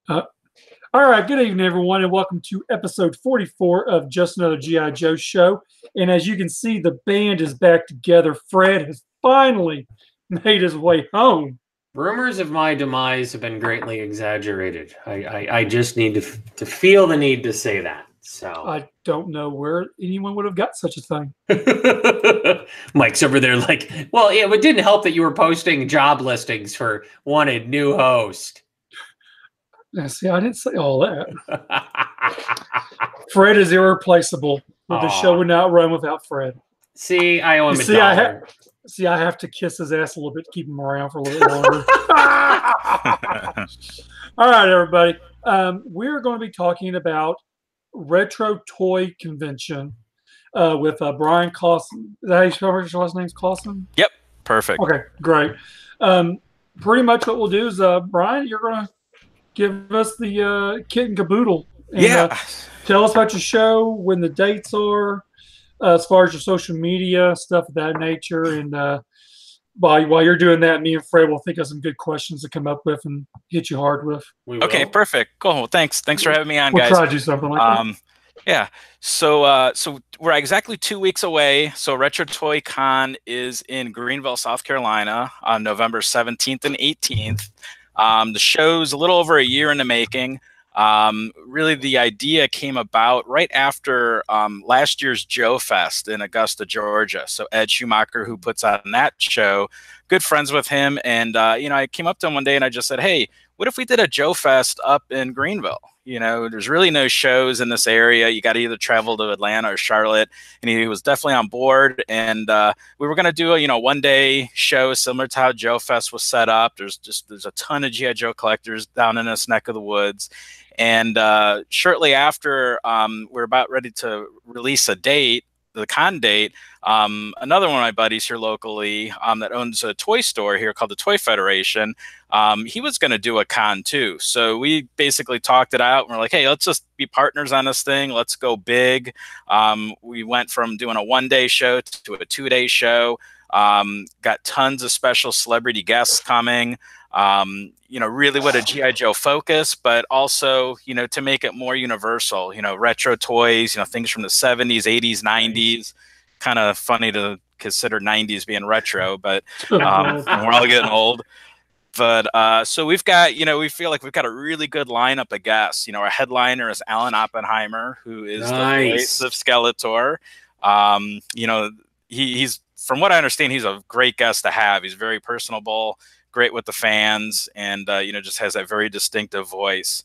Uh, all right, good evening, everyone, and welcome to episode 44 of Just Another G.I. Joe show. And as you can see, the band is back together. Fred has finally made his way home. Rumors of my demise have been greatly exaggerated. I just need to feel the need to say that. So I don't know where anyone would have got such a thing. Mike's over there like, well, yeah, it didn't help that you were posting job listings for wanted new host. Now, see, I didn't say all that. Fred is irreplaceable. The show would not run without Fred. See, I owe him a dollar. I have to kiss his ass a little bit to keep him around for a little bit longer. All right, everybody. We're going to be talking about Retro Toy Convention with Brian Clausen. Is that how you spell your last name? Clausen? Yep, perfect. Okay, great. Pretty much what we'll do is, Brian, you're going to give us the kit and caboodle. And, tell us about your show, when the dates are, as far as your social media, stuff of that nature. And while you're doing that, me and Fred will think of some good questions to come up with and hit you hard with. Okay, perfect. Cool. Well, thanks for having me on, guys. We'll try to do something like that. Yeah. So we're exactly 2 weeks away. So Retro Toy Con is in Greenville, South Carolina on November 17th and 18th. The show's a little over a year in the making. Really, the idea came about right after last year's Joe Fest in Augusta, Georgia. So Ed Schumacher, who puts on that show, good friends with him. And, I came up to him one day and I just said, hey, what if we did a Joe Fest up in Greenville? There's really no shows in this area. You got to either travel to Atlanta or Charlotte. And he was definitely on board. And we were going to do a, one-day show similar to how Joe Fest was set up. There's a ton of G.I. Joe collectors down in this neck of the woods. And shortly after we're about ready to release a date, the con date, another one of my buddies here locally that owns a toy store here called the Toy Federation, he was going to do a con too. So we basically talked it out and we're like, hey, let's just be partners on this thing. Let's go big. We went from doing a one-day show to a two-day show. Got tons of special celebrity guests coming. Really with a G.I. Joe focus, but also, to make it more universal, retro toys, things from the 70s, 80s, 90s. Kind of funny to consider 90s being retro, but we're all getting old. But so we've got, we feel like we've got a really good lineup of guests. Our headliner is Alan Oppenheimer, who is the voice of Skeletor. He's, from what I understand, he's a great guest to have. He's very personable, great with the fans, and just has that very distinctive voice.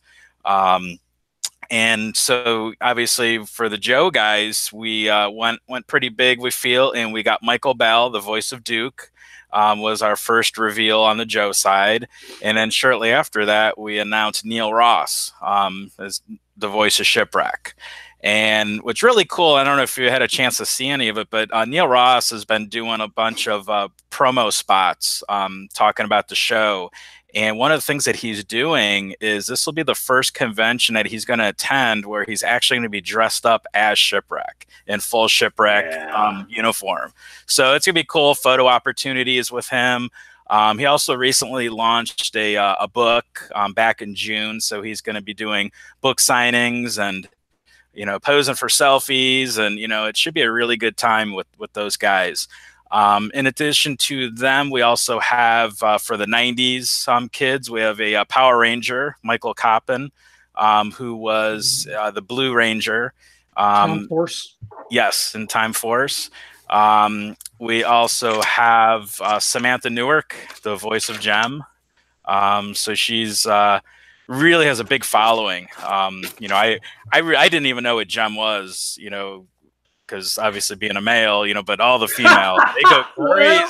And so obviously for the Joe guys, we went pretty big, we feel, and we got Michael Bell, the voice of Duke, was our first reveal on the Joe side. And then shortly after that, we announced Neil Ross as the voice of Shipwreck. And what's really cool, I don't know if you had a chance to see any of it, but Neil Ross has been doing a bunch of promo spots talking about the show. And one of the things that he's doing is this will be the first convention that he's going to attend where he's actually going to be dressed up as Shipwreck in full Shipwreck uniform. So it's going to be cool photo opportunities with him. He also recently launched a book back in June. So he's going to be doing book signings and posing for selfies, and, it should be a really good time with those guys. In addition to them, we also have, for the 90s kids, we have a Power Ranger, Michael Copeland, who was the Blue Ranger. Time Force. Yes, in Time Force. We also have Samantha Newark, the voice of Jem. So she's... really has a big following. I didn't even know what Jem was, because obviously being a male, but all the females, they go crazy.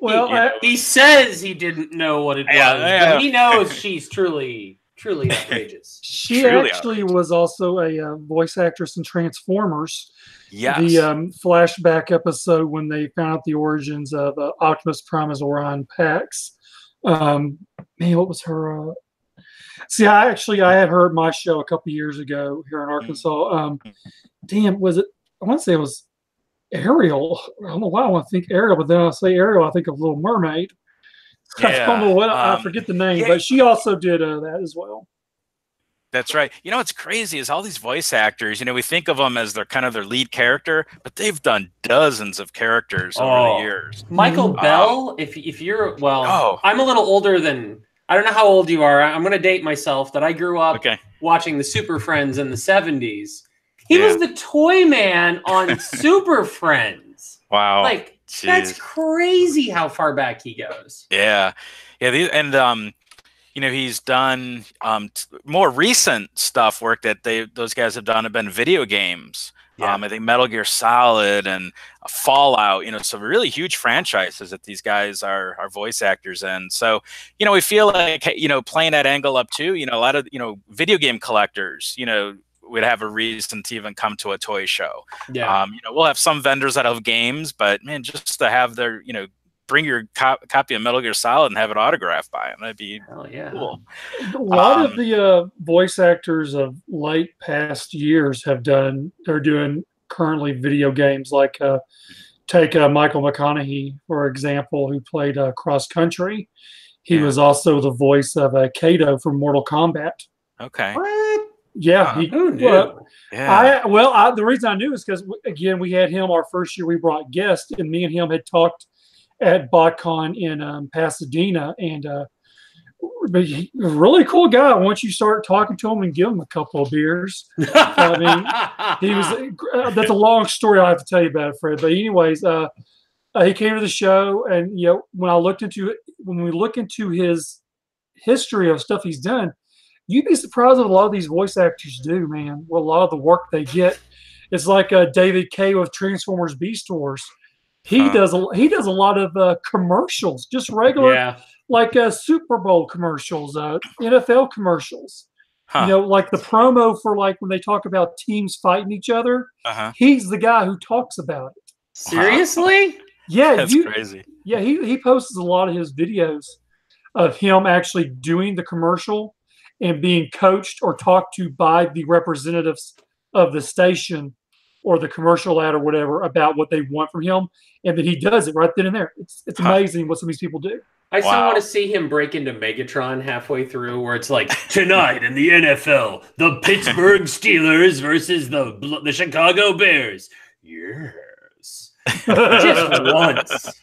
Well, he says he didn't know what it was, but he knows she's truly outrageous. She actually was also a voice actress in Transformers. Yes. The flashback episode when they found out the origins of Optimus Prime as Orion Pax. Man, what was her... See, I had her at my show a couple years ago here in Arkansas. Damn, was it? I want to say it was Ariel. I don't know why I want to think Ariel, but then I say Ariel, I think of Little Mermaid. I don't know what I forget the name, but she also did that as well. That's right. You know what's crazy is all these voice actors, we think of them as their kind of their lead character, but they've done dozens of characters over the years. Michael Bell, if you're, I'm a little older than, I don't know how old you are. I'm going to date myself that I grew up watching the Super Friends in the 70s. He was the toy man on Super Friends. Wow. Like, that's crazy how far back he goes. Yeah. Yeah. He's done more recent work that those guys have done have been video games. Yeah. I think Metal Gear Solid and Fallout, some really huge franchises that these guys are voice actors in. So, we feel like, playing that angle up too, a lot of, video game collectors, would have a reason to even come to a toy show. Yeah. We'll have some vendors that have games, but man, just to have their, bring your copy of Metal Gear Solid and have it autographed by him. That'd be cool. A lot of the voice actors of late past years are doing currently video games. Like take Michael McConaughey, for example, who played Cross Country. He was also the voice of Kato from Mortal Kombat. Okay. What? Yeah. Who knew? The reason I knew is because, again, we had him our first year we brought guests, and me and him had talked at BotCon in Pasadena, and but he's a really cool guy. Once you start talking to him and give him a couple of beers, I mean, he was. That's a long story I have to tell you about it, Fred. But anyways, he came to the show, and when we look into his history of stuff he's done, you'd be surprised what a lot of these voice actors do, man. What a lot of the work they get. It's like David Kay with Transformers Beast Wars. He does a lot of commercials, just regular, like Super Bowl commercials, NFL commercials. Like the promo for like when they talk about teams fighting each other. He's the guy who talks about it. Seriously? Yeah, that's crazy. Yeah, he posts a lot of his videos of him actually doing the commercial and being coached or talked to by the representatives of the station or the commercial ad or whatever about what they want from him, and then he does it right then and there. It's amazing what some of these people do. I still want to see him break into Megatron halfway through, where it's like, tonight in the NFL, the Pittsburgh Steelers versus the Chicago Bears. Yes, just once.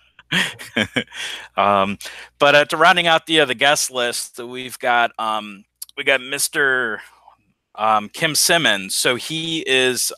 But to rounding out the guest list, we got Mr. Kim Simmons. So he is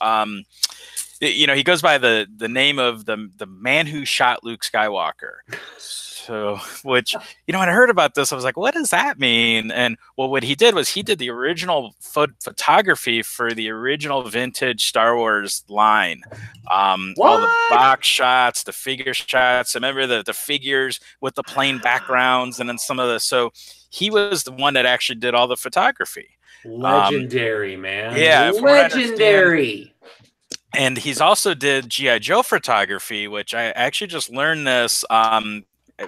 he goes by the name of the man who shot Luke Skywalker. So, which, when I heard about this, I was like, what does that mean? And what he did was he did the original photography for the original vintage Star Wars line. All the box shots, the figure shots. Remember the figures with the plain backgrounds, and then some of the, so he was the one that actually did all the photography. Legendary, man. Yeah. Legendary. And he's also did G.I. Joe photography, which I actually just learned this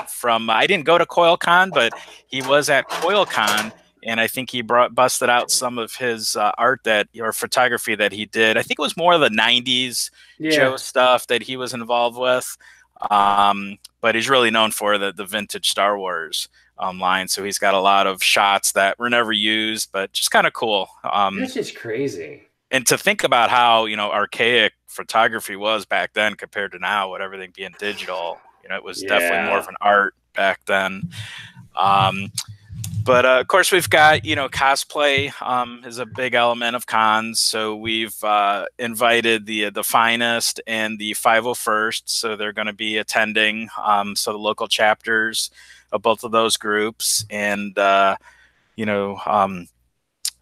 from, I didn't go to CoilCon, but he was at CoilCon, and I think he busted out some of his art or photography that he did. I think it was more of the 90s Joe stuff that he was involved with. But he's really known for the vintage Star Wars line. So he's got a lot of shots that were never used, but just kind of cool. That's just crazy. And to think about how, archaic photography was back then compared to now, with everything being digital, it was definitely more of an art back then. But of course, we've got, cosplay is a big element of cons. So we've invited the finest and the 501st. So they're going to be attending. So the local chapters of both of those groups, and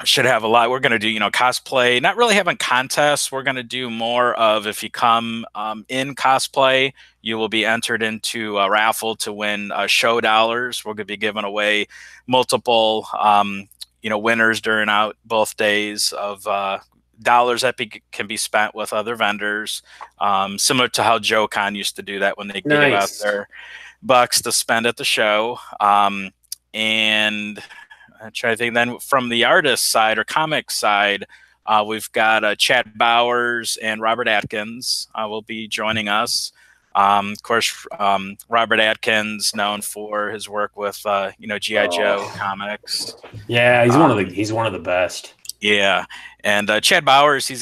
should have a lot. We're going to do, cosplay, not really having contests. We're going to do more of, if you come in cosplay, you will be entered into a raffle to win show dollars. We're going to be giving away multiple, winners during both days of dollars that can be spent with other vendors, similar to how JoeCon used to do that when they give out their bucks to spend at the show. And I try to think then from the artist side or comic side, we've got Chad Bowers and Robert Atkins will be joining us. Of course, Robert Atkins, known for his work with G.I. Joe comics. Yeah, he's one of the best. Yeah, and Chad Bowers, he's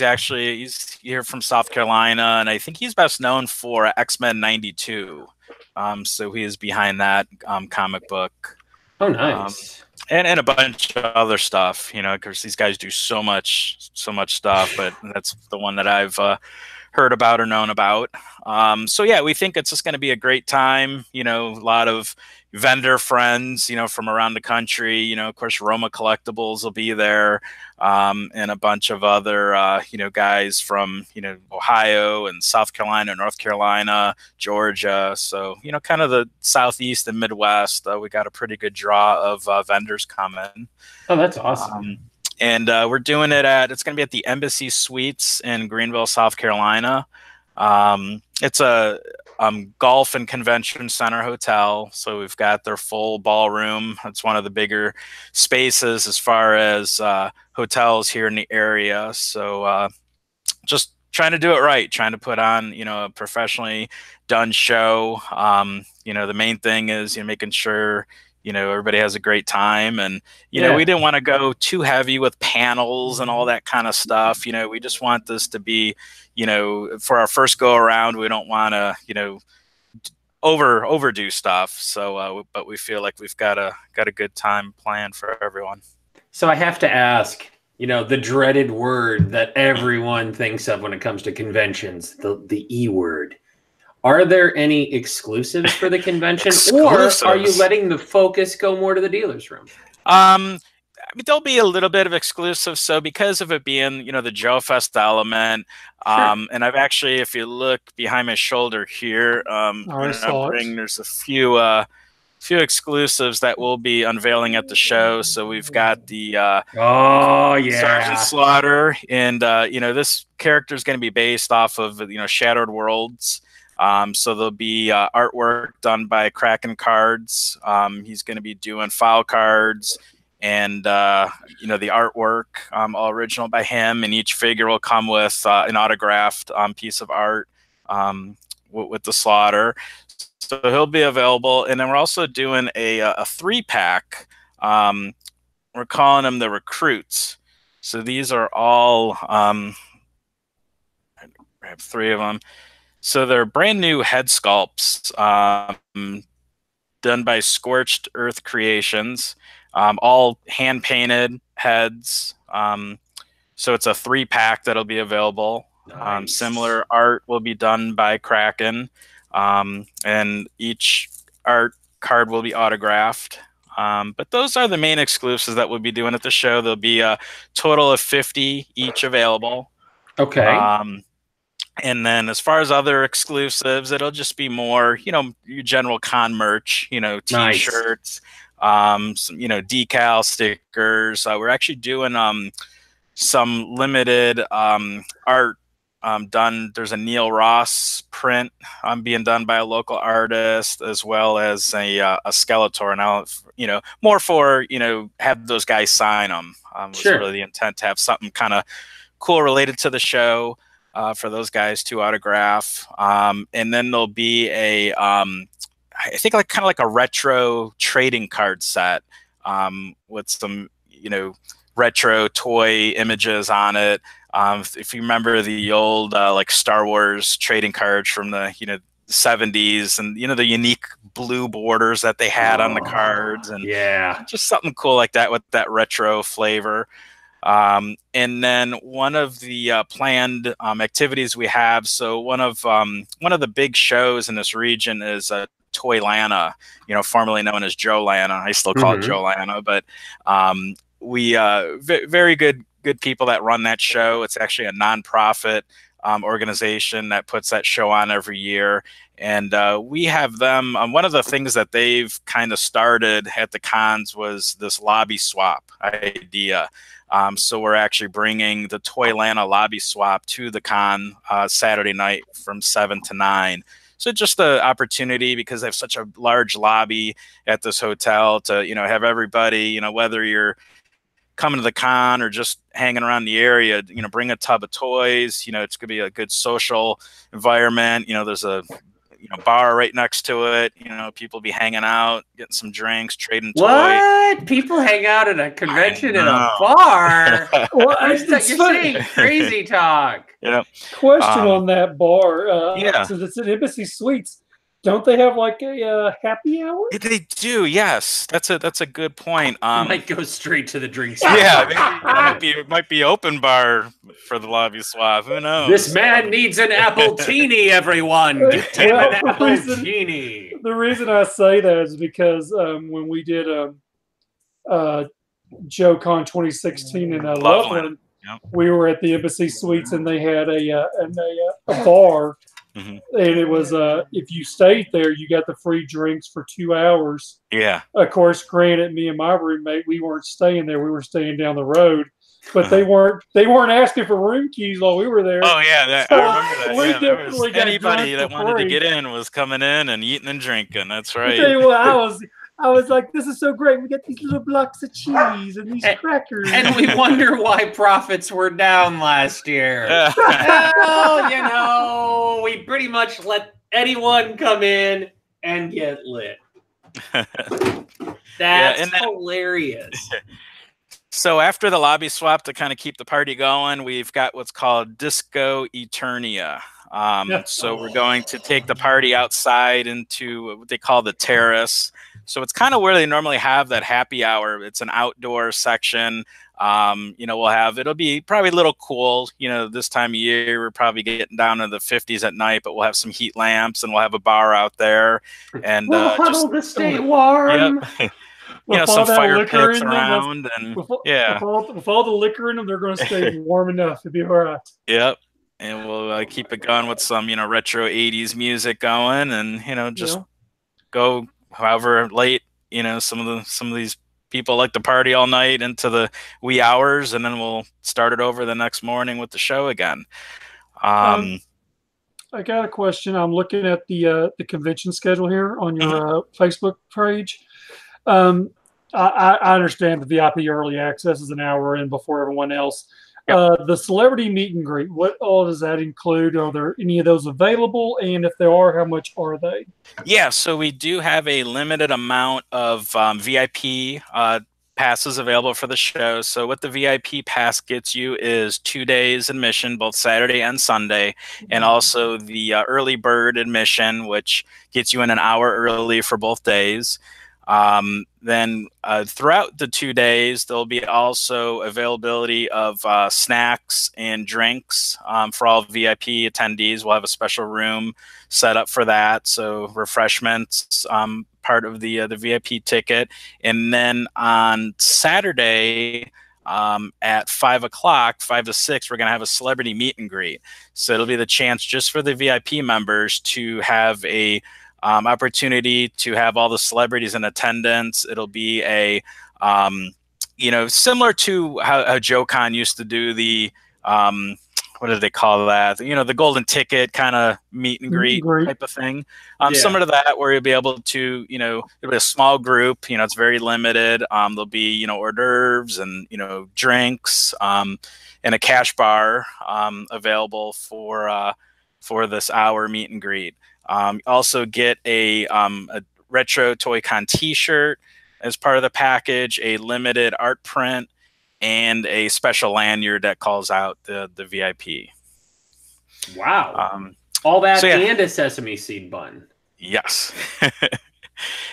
here from South Carolina, and I think he's best known for X-Men '92. So he is behind that comic book. Oh, nice. And a bunch of other stuff, because these guys do so much stuff, but that's the one that I've heard about or known about. So yeah, we think it's just going to be a great time. A lot of vendor friends, from around the country. Of course, Roma Collectibles will be there, and a bunch of other, guys from, Ohio and South Carolina, North Carolina, Georgia. So, kind of the Southeast and Midwest. We got a pretty good draw of vendors coming. Oh, that's awesome. And we're doing it's going to be at the Embassy Suites in Greenville, South Carolina. It's a golf and convention center hotel. So we've got their full ballroom. It's one of the bigger spaces as far as hotels here in the area. So just trying to do it right, trying to put on, a professionally done show. The main thing is making sure everybody has a great time, and we didn't want to go too heavy with panels and all that kind of stuff. We just want this to be, for our first go around, we don't want to, overdo stuff. So, but we feel like we've got a good time planned for everyone. So I have to ask, the dreaded word that everyone thinks of when it comes to conventions, the E word. Are there any exclusives for the convention, or are you letting the focus go more to the dealer's room? There'll be a little bit of exclusive. So because of it being, the Joe Fest element, and I've actually, if you look behind my shoulder here, there's a few exclusives that we'll be unveiling at the show. So we've got the Sergeant Slaughter, and this character is going to be based off of Shattered Worlds. So there'll be artwork done by Kraken Cards. He's going to be doing file cards and, the artwork, all original by him. And each figure will come with an autographed piece of art with the Slaughter. So he'll be available. And then we're also doing a 3-pack. We're calling them the Recruits. So these are all, I have 3 of them. So they're brand new head sculpts done by Scorched Earth Creations, all hand painted heads. So it's a 3-pack that'll be available. Nice. Similar art will be done by Kraken, and each art card will be autographed. But those are the main exclusives that we'll be doing at the show. There'll be a total of 50 each available. Okay. And then as far as other exclusives, it'll just be more, your general con merch, T-shirts, nice. Some, decal stickers. We're actually doing some limited art done. There's a Neil Ross print being done by a local artist, as well as a Skeletor. Now, more for, have those guys sign them. Sure. Was really the intent to have something kind of cool related to the show. For those guys to autograph, and then there'll be a, I think kind of like a retro trading card set with some, retro toy images on it. If you remember the old like Star Wars trading cards from the 70s, and the unique blue borders that they had on the cards, and just something cool like that with that retro flavor. And then one of the planned activities we have, so one of the big shows in this region is Toylanta, formerly known as Joe Lana. I still call it Joe Lana, but we very good people that run that show. It's actually a nonprofit organization that puts that show on every year. And we have them, one of the things that they've kind of started at the cons was this lobby swap idea. So we're actually bringing the Toylanta lobby swap to the con Saturday night from 7 to 9. So just the opportunity, because they have such a large lobby at this hotel, to have everybody, whether you're coming to the con or just hanging around the area, bring a tub of toys. It's gonna be a good social environment. There's a bar right next to it. People be hanging out, getting some drinks, trading toys. What? People hang out at a convention in a bar? Well, you're saying crazy talk. Yeah. Question on that bar. Yeah. Since it's an Embassy Suites, don't they have like a happy hour? They do, yes. That's a good point. Might go straight to the drinks. Yeah, it might be open bar for the lobby swap. Who knows? This man needs an apple teenie, everyone. Get him an apple teenie. The reason I say that is because when we did JoeCon 2016 in Loveland, we were at the Embassy Suites and they had a bar. Mm-hmm. And it was if you stayed there, you got the free drinks for 2 hours. Yeah. Of course, granted, me and my roommate, we weren't staying there. We were staying down the road, but they weren't asking for room keys while we were there. Oh yeah, so I remember that. Anybody that wanted to get in was coming in and eating and drinking. That's right. I tell you what, I was like, this is so great. We got these little blocks of cheese and these crackers. And we wonder why profits were down last year. Well, we pretty much let anyone come in and get lit. That's hilarious. So after the lobby swap, to kind of keep the party going, we've got what's called Disco Eternia. So we're going to take the party outside into what they call the terrace. So it's kind of where they normally have that happy hour. It's an outdoor section. It'll be probably a little cool. This time of year, we're probably getting down to the 50s at night, but we'll have some heat lamps and we'll have a bar out there. And we'll huddle to stay warm. Yep. Some fire pits around. With all the liquor in them, they're going to stay warm enough to be all right. Yep. And we'll keep it going with some, retro 80s music going and, go however late, some of these people like to party all night into the wee hours, and then we'll start it over the next morning with the show again. I got a question. I'm looking at the convention schedule here on your Facebook page. I understand the VIP early access is an hour in before everyone else. Yep. The celebrity meet and greet, what all does that include? Are there any of those available? And if there are, how much are they? Yeah, so we do have a limited amount of VIP passes available for the show. So what the VIP pass gets you is 2 days admission, both Saturday and Sunday, and also the early bird admission, which gets you in an hour early for both days. Then throughout the 2 days, there'll be also availability of snacks and drinks for all VIP attendees. We'll have a special room set up for that. So refreshments, part of the VIP ticket. And then on Saturday at 5 o'clock, 5 to 6, we're going to have a celebrity meet and greet. So it'll be the chance just for the VIP members to have a opportunity to have all the celebrities in attendance. It'll be a, similar to how JoeCon used to do the, what do they call that? The golden ticket kind of meet and greet type of thing. Similar to that, where you'll be able to, it'll be a small group. It's very limited. There'll be, hors d'oeuvres and, drinks, and a cash bar available for this hour meet and greet. Also get a retro Toy-Con t-shirt as part of the package, a limited art print, and a special lanyard that calls out the VIP. Wow. All that and a sesame seed bun. Yes.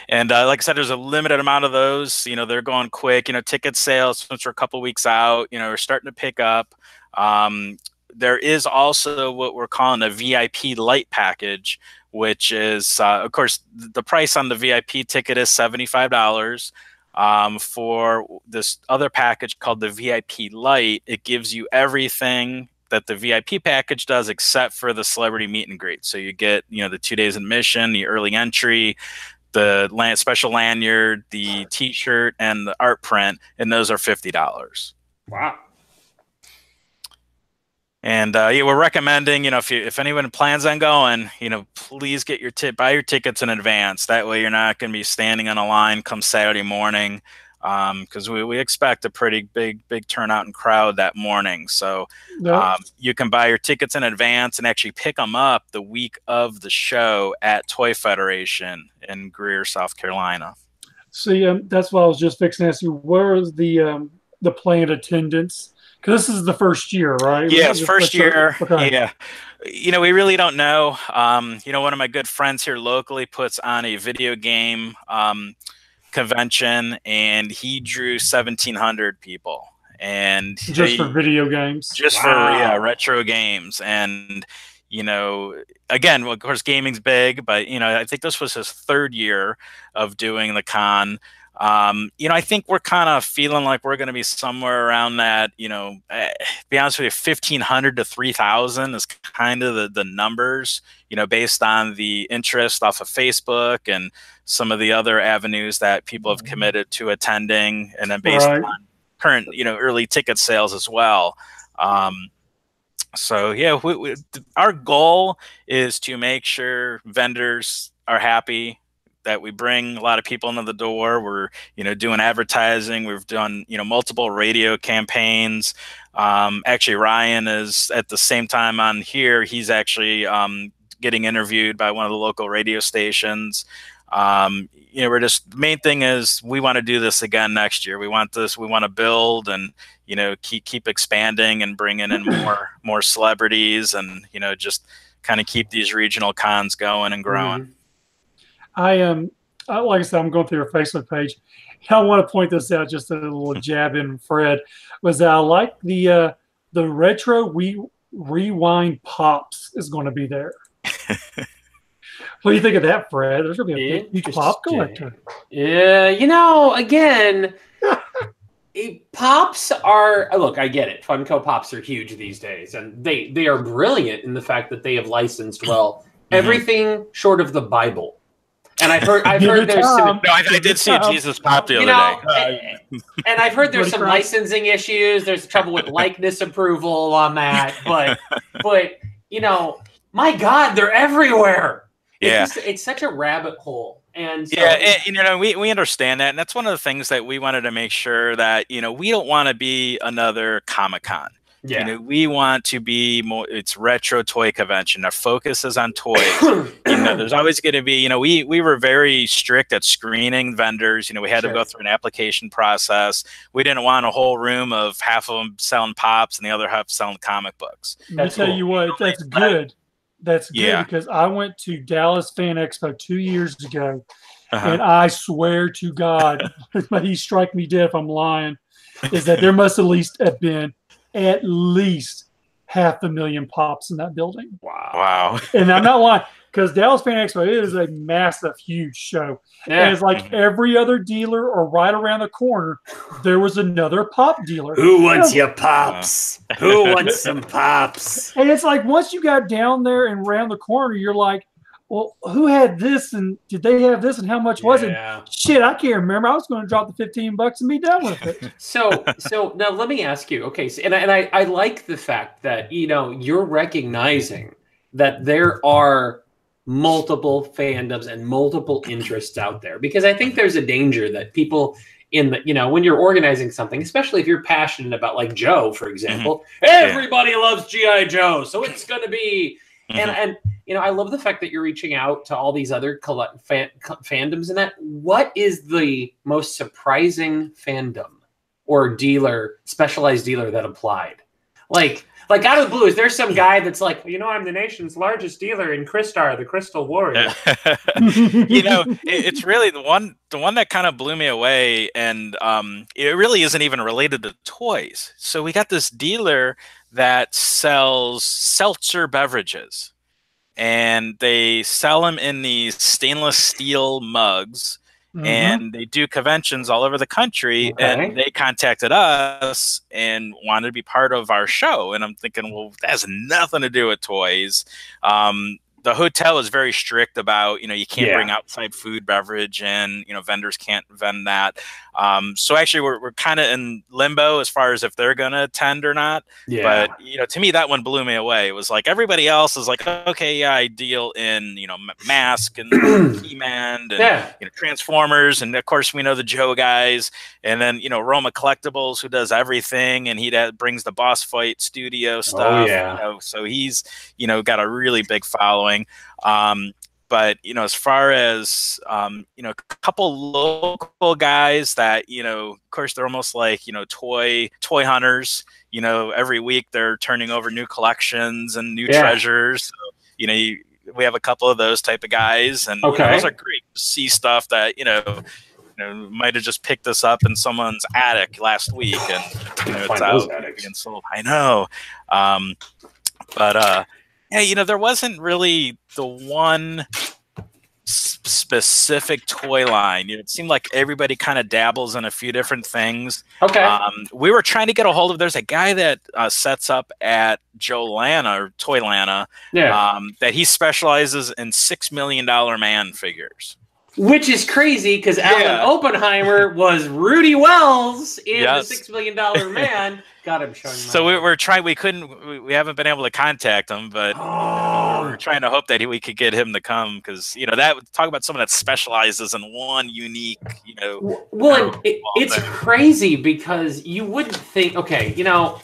And like I said, there's a limited amount of those. They're going quick. Ticket sales, since we're a couple weeks out, are starting to pick up. There is also what we're calling a VIP light package, which is, of course, the price on the VIP ticket is $75. For this other package called the VIP Lite, it gives you everything that the VIP package does except for the celebrity meet and greet. So you get, the 2 days admission, the early entry, the special lanyard, the t-shirt, and the art print, and those are $50. Wow. And we're recommending, if anyone plans on going, please get buy your tickets in advance. That way you're not going to be standing on a line come Saturday morning. because we expect a pretty big turnout and crowd that morning. So you can buy your tickets in advance and actually pick them up the week of the show at Toy Federation in Greer, South Carolina. See, that's what I was just fixing to ask you. Where is the planned attendance? Because this is the first year, right? Yeah, it's first year. Okay. Yeah. You know, we really don't know. You know, one of my good friends here locally puts on a video game convention, and he drew 1,700 people. And just for video games? Just for retro games. And, you know, again, well, of course, gaming's big, but, you know, I think this was his third year of doing the con. You know, I think we're kind of feeling like we're going to be somewhere around that, you know, be honest with you, 1,500 to 3,000 is kind of the numbers, you know, based on the interest off of Facebook and some of the other avenues that people have committed to attending, and then based on current, you know, early ticket sales as well. So yeah, our goal is to make sure vendors are happy, that we bring a lot of people into the door. We're, you know, doing advertising. We've done, you know, multiple radio campaigns. Actually, Ryan is at the same time on here. He's actually getting interviewed by one of the local radio stations. You know, the main thing is we want to do this again next year. We want to build and, you know, keep expanding and bringing in more celebrities, and, you know, just kind of keep these regional cons going and growing. Like I said, I'm going through your Facebook page. I want to point this out, just a little jab in Fred, was that I like the retro rewind pops is going to be there. What do you think of that, Fred? There's going to be a big pop collector. Yeah, you know, again, pops are, look, I get it. Funko Pops are huge these days, and they are brilliant in the fact that they have licensed, well, everything short of the Bible. And I've heard there's some. No, I did see a Jesus Pop the other day. And I've heard there's some licensing issues. There's trouble with likeness approval on that. But you know, my God, they're everywhere. It's such a rabbit hole. And so, and, you know, we understand that, and that's one of the things that we wanted to make sure that, you know, we don't want to be another Comic-Con. Yeah. You know, we want to be more, it's retro toy convention. Our focus is on toys. You know, there's always going to be, you know, we were very strict at screening vendors. You know, we had to go through an application process. We didn't want a whole room of half of them selling pops and the other half selling comic books. I tell you what, that's good. That's good, because I went to Dallas Fan Expo 2 years ago, and I swear to God, he strike me dead if I'm lying, is that there must at least have been at least 500,000 pops in that building. Wow. And I'm not lying, because Dallas Fan Expo is a massive, huge show. Yeah. And it's like every other dealer or right around the corner, there was another pop dealer. Who wants your pops? Who wants some pops? And it's like, once you got down there and around the corner, you're like, well, who had this, and did they have this, and how much was it? Shit, I can't remember. I was going to drop the $15 and be done with it. So now let me ask you. Okay, so, and I like the fact that, you know, you're recognizing that there are multiple fandoms and multiple interests out there, because I think there's a danger that people in the, you know, when you're organizing something, especially if you're passionate about, like Joe, for example, everybody loves G.I. Joe, so it's going to be. And you know, I love the fact that you're reaching out to all these other fandoms and that. What is the most surprising fandom or dealer, specialized dealer that applied? Like out of the blue, is there some guy that's like, you know, I'm the nation's largest dealer in Crystar, the Crystal Warrior? You know, it's really the one that kind of blew me away, and it really isn't even related to toys. So we got this dealer that sells seltzer beverages, and they sell them in these stainless steel mugs. And they do conventions all over the country, and they contacted us and wanted to be part of our show. And I'm thinking, well, that has nothing to do with toys. The hotel is very strict about, you know, you can't bring outside food, beverage, and, you know, vendors can't vend that. So actually, we're kind of in limbo as far as if they're going to attend or not. Yeah. But to me, that one blew me away. It was like everybody else is like, okay, yeah, I deal in Mask and He-Man and Transformers, and of course we know the Joe guys, and then Roma Collectibles, who does everything, and he brings the boss fight studio stuff. Oh yeah. So he's got a really big following. But as far as a couple local guys that of course they're almost like toy hunters. Every week they're turning over new collections and new treasures. So, we have a couple of those type of guys, and those are great to see stuff that might have just picked this up in someone's attic last week, and it's out being sold. I know, but there wasn't really the one specific toy line. It seemed like everybody kind of dabbles in a few different things. We were trying to get a hold of, there's a guy that sets up at Joe-Lana or Toy-Lana, that he specializes in $6 million man figures. Which is crazy because Alan Oppenheimer was Rudy Wells in the $6 Million Man. God, I'm showing. So we're trying. We haven't been able to contact him, but we're trying to hope that we could get him to come because that talk about someone that specializes in one unique. Well, it's crazy because you wouldn't think. Okay, we all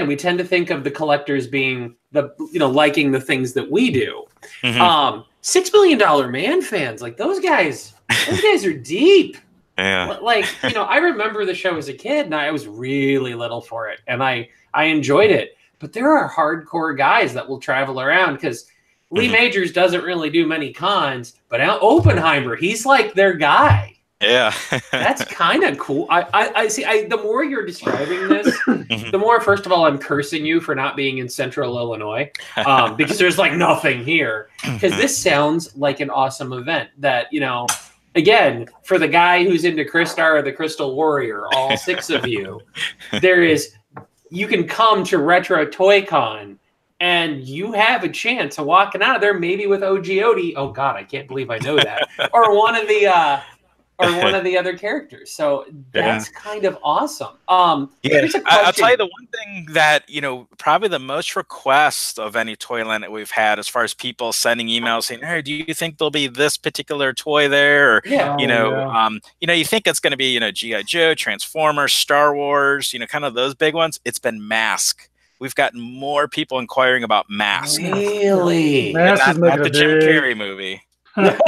we tend to think of the collectors being liking the things that we do. $6 Million Man fans, like those guys are deep. Yeah. Like, I remember the show as a kid and I was really little for it and I enjoyed it. But there are hardcore guys that will travel around because Lee Majors doesn't really do many cons, but Oppenheimer, he's like their guy. Yeah. That's kind of cool. I see. The more you're describing this, the more, first of all, I'm cursing you for not being in Central Illinois, because there's like nothing here. Because this sounds like an awesome event that, again, for the guy who's into Crystar or the Crystal Warrior, all 6 of you, you can come to Retro Toy Con and you have a chance of walking out of there maybe with OG Odie. Oh God, I can't believe I know that. Or one of the other characters. So that's kind of awesome. I'll tell you the one thing that, probably the most requests of any Toyland that we've had as far as people sending emails saying, hey, do you think there'll be this particular toy there? Or, you think it's going to be, G.I. Joe, Transformers, Star Wars, kind of those big ones. It's been Mask. We've gotten more people inquiring about Mask. Really? Mask not the Jim Carrey movie. There's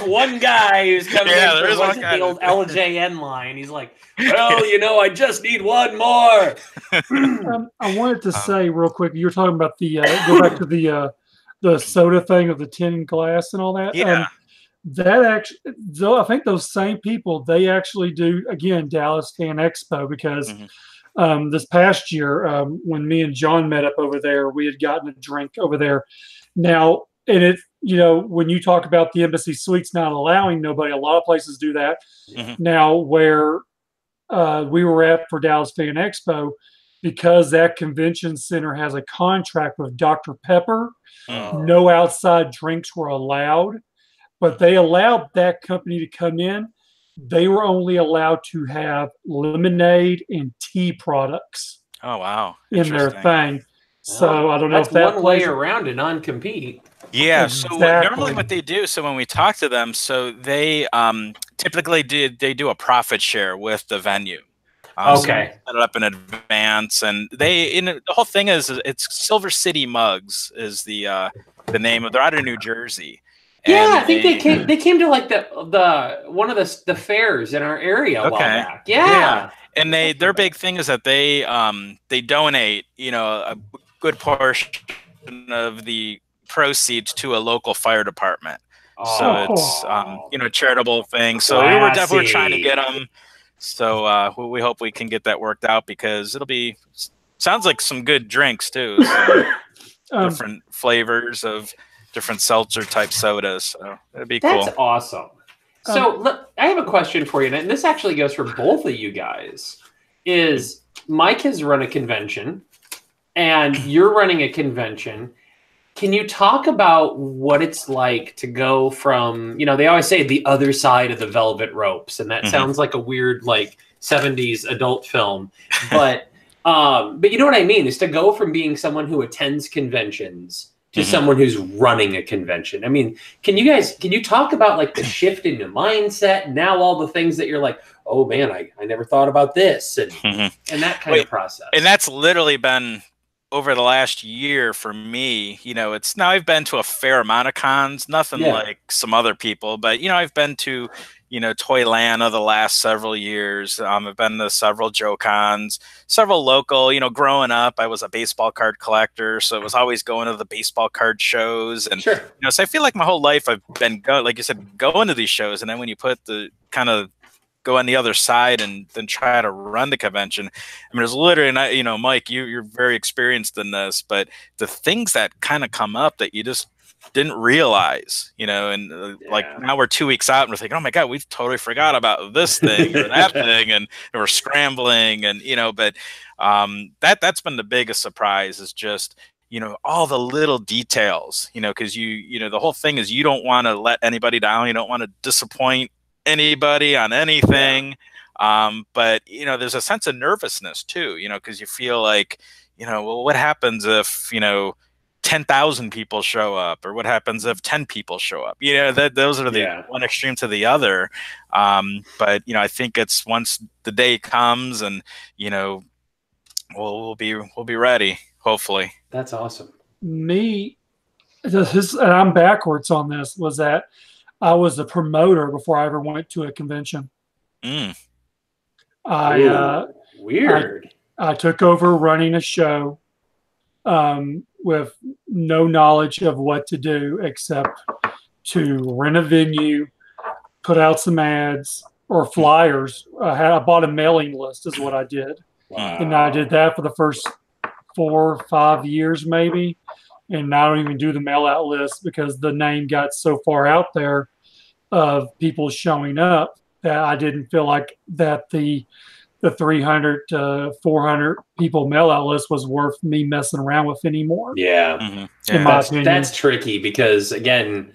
one guy who's coming in for the old LJN line. He's like, well, I just need one more. I wanted to say real quick, you were talking about the go back to the soda thing of the tin and glass and all that. That actually, though, I think those same people, they actually do, again, Dallas Fan Expo, because this past year, when me and John met up over there, we had gotten a drink over there. Now, and it, when you talk about the Embassy Suites not allowing nobody, a lot of places do that. Now, where we were at for Dallas Fan Expo, because that convention center has a contract with Dr. Pepper, no outside drinks were allowed, but they allowed that company to come in. They were only allowed to have lemonade and tea products. Oh, wow. In their thing. So I don't know if that's one way around a non-compete. Yeah, so normally what they do, so when we talk to them, so they typically they do a profit share with the venue. So set it up in advance, and the whole thing is it's Silver City Mugs is the name of. They're out of New Jersey. Yeah, I think they came to like the one of the fairs in our area a while back. Yeah. And their big thing is that they donate a good portion of the proceeds to a local fire department. So it's a charitable thing. So we were definitely trying to get them. So we hope we can get that worked out because sounds like some good drinks too. So different flavors of different seltzer type sodas. So that'd be cool. That's awesome. So look, I have a question for you, and this actually goes for both of you guys. Is Mike has run a convention, and you're running a convention. Can you talk about what it's like to go from, you know, they always say the other side of the velvet ropes, and that sounds like a weird, like 70s adult film, but you know what I mean, is to go from being someone who attends conventions to someone who's running a convention. I mean, can you talk about like the shift in your mindset, now all the things that you're like, oh man, I never thought about this, and that kind of process. And that's literally been over the last year for me. You know, it's now I've been to a fair amount of cons, nothing like some other people, but you know, I've been to, you know, Toylanta the last several years. I've been to several Joe Cons, several local. You know, growing up, I was a baseball card collector, so it was always going to the baseball card shows. And you know, so I feel like my whole life I've been like you said, going to these shows. And then when you put the kind of go on the other side and then try to run the convention, I mean, there's literally, not, you know, Mike, you're very experienced in this, but the things that kind of come up that you just didn't realize, you know, and like now we're 2 weeks out and we're thinking, oh my God, we've totally forgot about this thing or that thing, and we're scrambling, and you know, but that's been the biggest surprise, is just, you know, all the little details, you know, because you know, the whole thing is you don't want to let anybody down, you don't want to disappoint anybody on anything, but you know, there's a sense of nervousness too, you know, because you feel like, you know, well, what happens if, you know, 10,000 people show up, or what happens if 10 people show up? You know, those are the one extreme to the other. But you know, I think it's once the day comes, and you know, we'll be ready, hopefully. That's awesome. And I'm backwards on this, was that I was a promoter before I ever went to a convention. Weird. I took over running a show with no knowledge of what to do except to rent a venue, put out some ads or flyers. I bought a mailing list is what I did. Wow. And I did that for the first 4 or 5 years maybe. And now I don't even do the mail out list because the name got so far out there of people showing up that I didn't feel like that the 300 to 400 people mail out list was worth me messing around with anymore. Yeah. In my opinion. That's tricky because, again,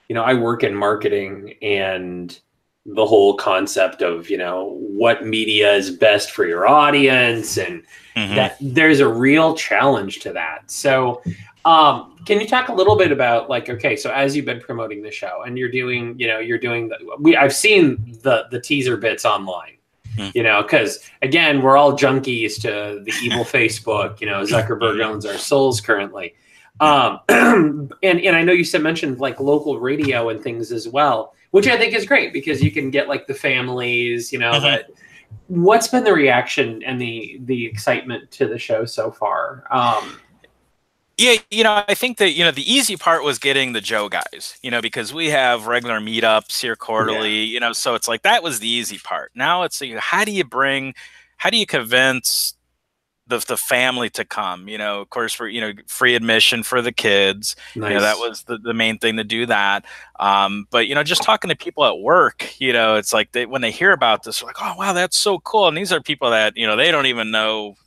you know, I work in marketing, and the whole concept of, you know, what media is best for your audience, and that there's a real challenge to that. So can you talk a little bit about, like, okay, so as you've been promoting the show and you're doing, you know, I've seen the teaser bits online. You know, because again, we're all junkies to the evil Facebook. You know, Zuckerberg owns our souls currently. And I know you mentioned like local radio and things as well, which I think is great because you can get like the families. You know, that. What's been the reaction and the excitement to the show so far? Yeah, you know, I think that, you know, the easy part was getting the Joe guys, you know, because we have regular meetups here quarterly, you know, so it's like that was the easy part. Now it's like, how do you convince the family to come? You know, of course, for, you know, free admission for the kids. Nice. You know, that was the main thing to do that. But, you know, just talking to people at work, you know, it's like when they hear about this, they're like, oh, wow, that's so cool. And these are people that, you know, they don't even know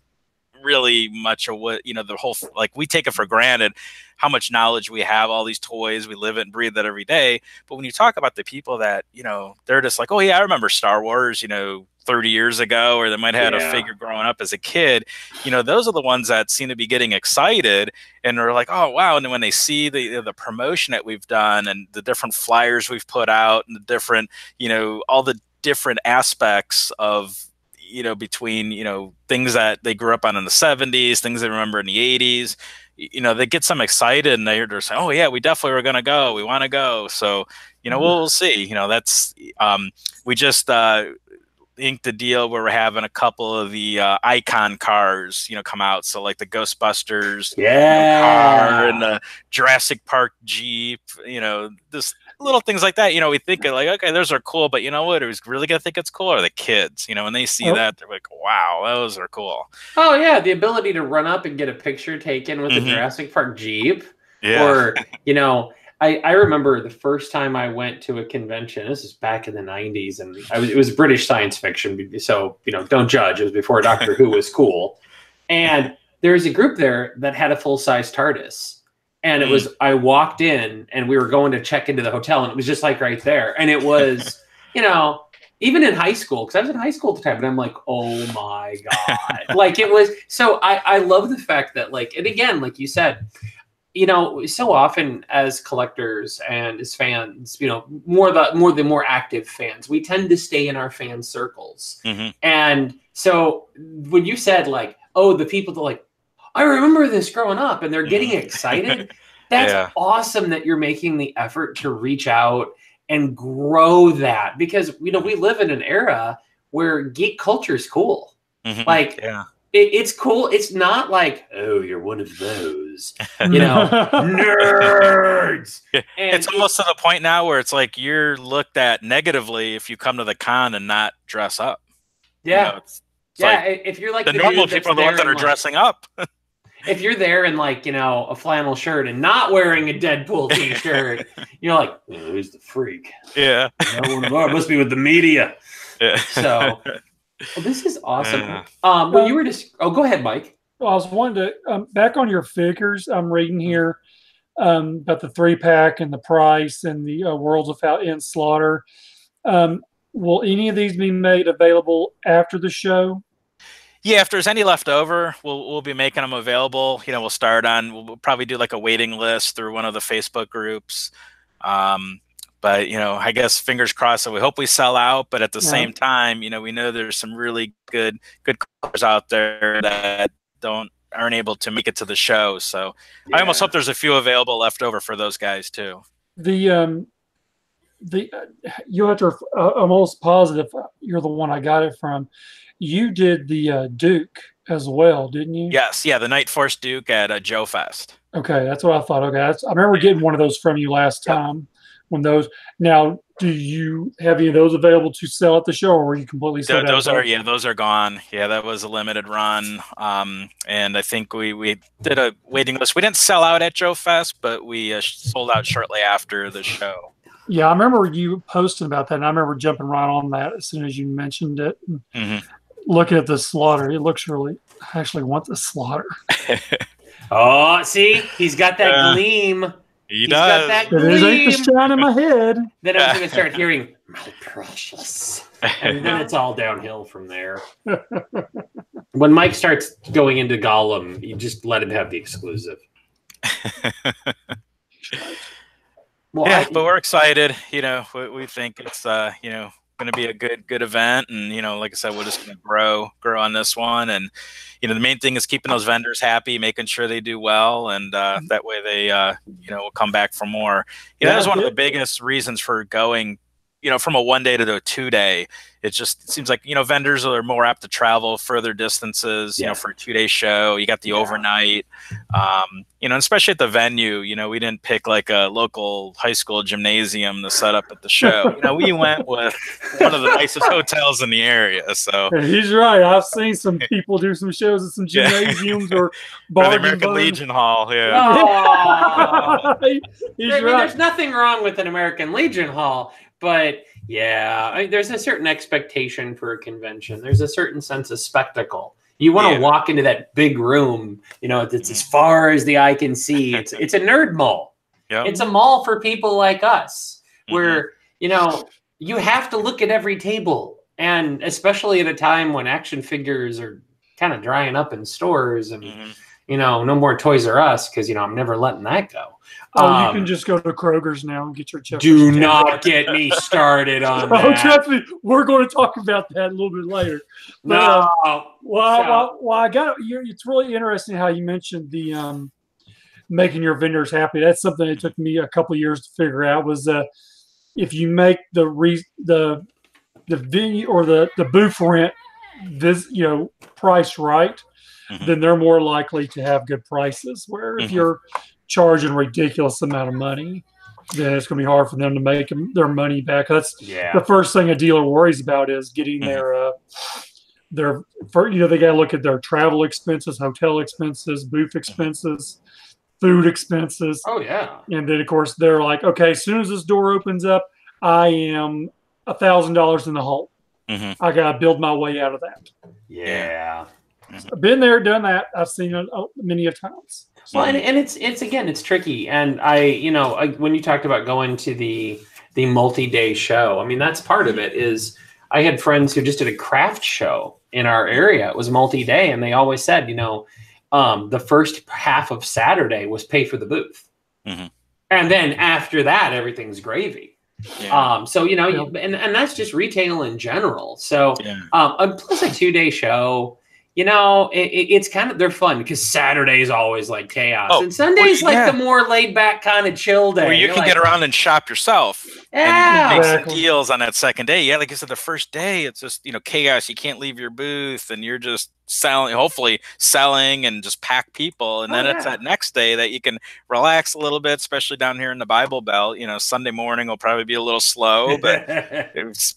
really much of what, you know, the whole, like, we take it for granted how much knowledge we have, all these toys, we live it and breathe that every day. But when you talk about the people that, you know, they're just like, oh yeah, I remember Star Wars, you know, 30 years ago, or they might have had a figure growing up as a kid, you know, those are the ones that seem to be getting excited and are like, oh wow. And then when they see the promotion that we've done and the different flyers we've put out and the different, you know, all the different aspects of, you know, between, you know, things that they grew up on in the 70s, things they remember in the 80s, you know, they get some excited and they're saying, oh yeah, we definitely were going to go. We want to go. So, you know, we'll see, you know, that's, we just, inked the deal where we're having a couple of the icon cars, you know, come out. So like the Ghostbusters car and the Jurassic Park Jeep, you know, this little things like that. You know, we think like, okay, those are cool, but you know what? Who's really gonna think it's cool are the kids. You know, when they see that, they're like, wow, those are cool. Oh yeah, the ability to run up and get a picture taken with the Jurassic Park Jeep, or you know. I remember the first time I went to a convention. This is back in the 90s, and it was British science fiction. So, you know, don't judge. It was before Doctor Who was cool. And there was a group there that had a full-size TARDIS. And it was, I walked in and we were going to check into the hotel and it was just like right there. And it was, you know, even in high school, because I was in high school at the time, and I'm like, oh my God. Like it was, so I love the fact that like, and again, like you said, you know, so often as collectors and as fans, you know, the more active fans, we tend to stay in our fan circles. And so when you said like, oh, the people that like, I remember this growing up and they're getting excited. That's awesome that you're making the effort to reach out and grow that, because, you know, we live in an era where geek culture is cool. Like, it's cool. It's not like, oh, you're one of those, you know, nerds. And it's almost to the point now where it's like you're looked at negatively if you come to the con and not dress up. Yeah. You know, it's like, if you're like the normal people are the ones that are dressing up. If you're there in like, you know, a flannel shirt and not wearing a Deadpool t-shirt, you're like, oh, who's the freak? Yeah. No one of ours must be with the media. So well, this is awesome. Well, you were just, go ahead, Mike. Well, I was wanting to, back on your figures, I'm reading here about the 3-pack and the price and the Worlds Without End Slaughter. Will any of these be made available after the show? Yeah, if there's any left over, we'll be making them available. You know, we'll probably do like a waiting list through one of the Facebook groups. But, you know, I guess fingers crossed that we hope we sell out. But at the same time, you know, we know there's some really good colors out there that aren't able to make it to the show. So I almost hope there's a few available left over for those guys too. You have to, I'm almost positive you're the one I got it from. You did the Duke as well, didn't you? Yes, yeah, the Night Force Duke at Joe Fest. Okay, that's what I thought. Okay, I remember getting one of those from you last time. When those, now, do you have any of those available to sell at the show, or were you completely sold out? Those are gone. Yeah, that was a limited run. And I think we did a waiting list. We didn't sell out at Joe Fest, but we sold out shortly after the show. Yeah, I remember you posting about that, and I remember jumping right on that as soon as you mentioned it. Looking at the slaughter, it looks really. I actually want the slaughter. Oh, see, he's got that gleam. He's does. Got that gleam. It ain't the shine in my head. Then I was going to start hearing "my precious," and then it's all downhill from there. When Mike starts going into Gollum, you just let him have the exclusive. Well, but we're excited. You know, we think it's you know, going to be a good event, and you know, like I said, we're just going to grow on this one, and you know, the main thing is keeping those vendors happy, making sure they do well, and that way they you know, will come back for more. You know, that was one of the biggest reasons for going, you know, from a 1 day to a 2 day. It seems like, you know, vendors are more apt to travel further distances, you know, for a 2 day show. You got the overnight, you know, and especially at the venue, you know, we didn't pick like a local high school gymnasium to set up at the show. You know, we went with one of the nicest hotels in the area. So he's right. I've seen some people do some shows at some gymnasiums or the American Legion Hall. Yeah. Oh. He's right. There's nothing wrong with an American Legion Hall, but yeah, there's a certain expectation for a convention. There's a certain sense of spectacle. You want to walk into that big room, you know, it's as far as the eye can see. It's a nerd mall. It's a mall for people like us where, you know, you have to look at every table. And especially at a time when action figures are kind of drying up in stores and, you know, no more Toys R Us because, you know, I'm never letting that go. Oh, you can just go to Kroger's now and get your check. Do not get me started on that. Oh, trust me, we're going to talk about that a little bit later. But, I got you. It's really interesting how you mentioned the making your vendors happy. That's something that took me a couple of years to figure out. Was if you make the venue or the booth rent price right, then they're more likely to have good prices. Where if you're charging a ridiculous amount of money, then it's going to be hard for them to make their money back. That's the first thing a dealer worries about is getting their you know, they got to look at their travel expenses, hotel expenses, booth expenses, food expenses. Oh yeah. And then of course they're like, okay, as soon as this door opens up, I am $1,000 in the hole. I got to build my way out of that. Yeah. I've been there, done that. I've seen it many a times. Well, and it's tricky. And when you talked about going to the multi-day show, I mean, that's part of it. Is I had friends who just did a craft show in our area. It was multi-day, and they always said, the first half of Saturday was pay for the booth, and then after that, everything's gravy. Yeah. And that's just retail in general. So, plus a 2-day show. It's kind of, they're fun because Saturday is always like chaos, and Sunday's the more laid back kind of chill day where you can get around and shop yourself. Yeah, and make some deals on that second day. Yeah, like I said, the first day it's just chaos. You can't leave your booth, and you're just hopefully selling and just pack people. And then it's that next day that you can relax a little bit, especially down here in the Bible Belt. Sunday morning will probably be a little slow, but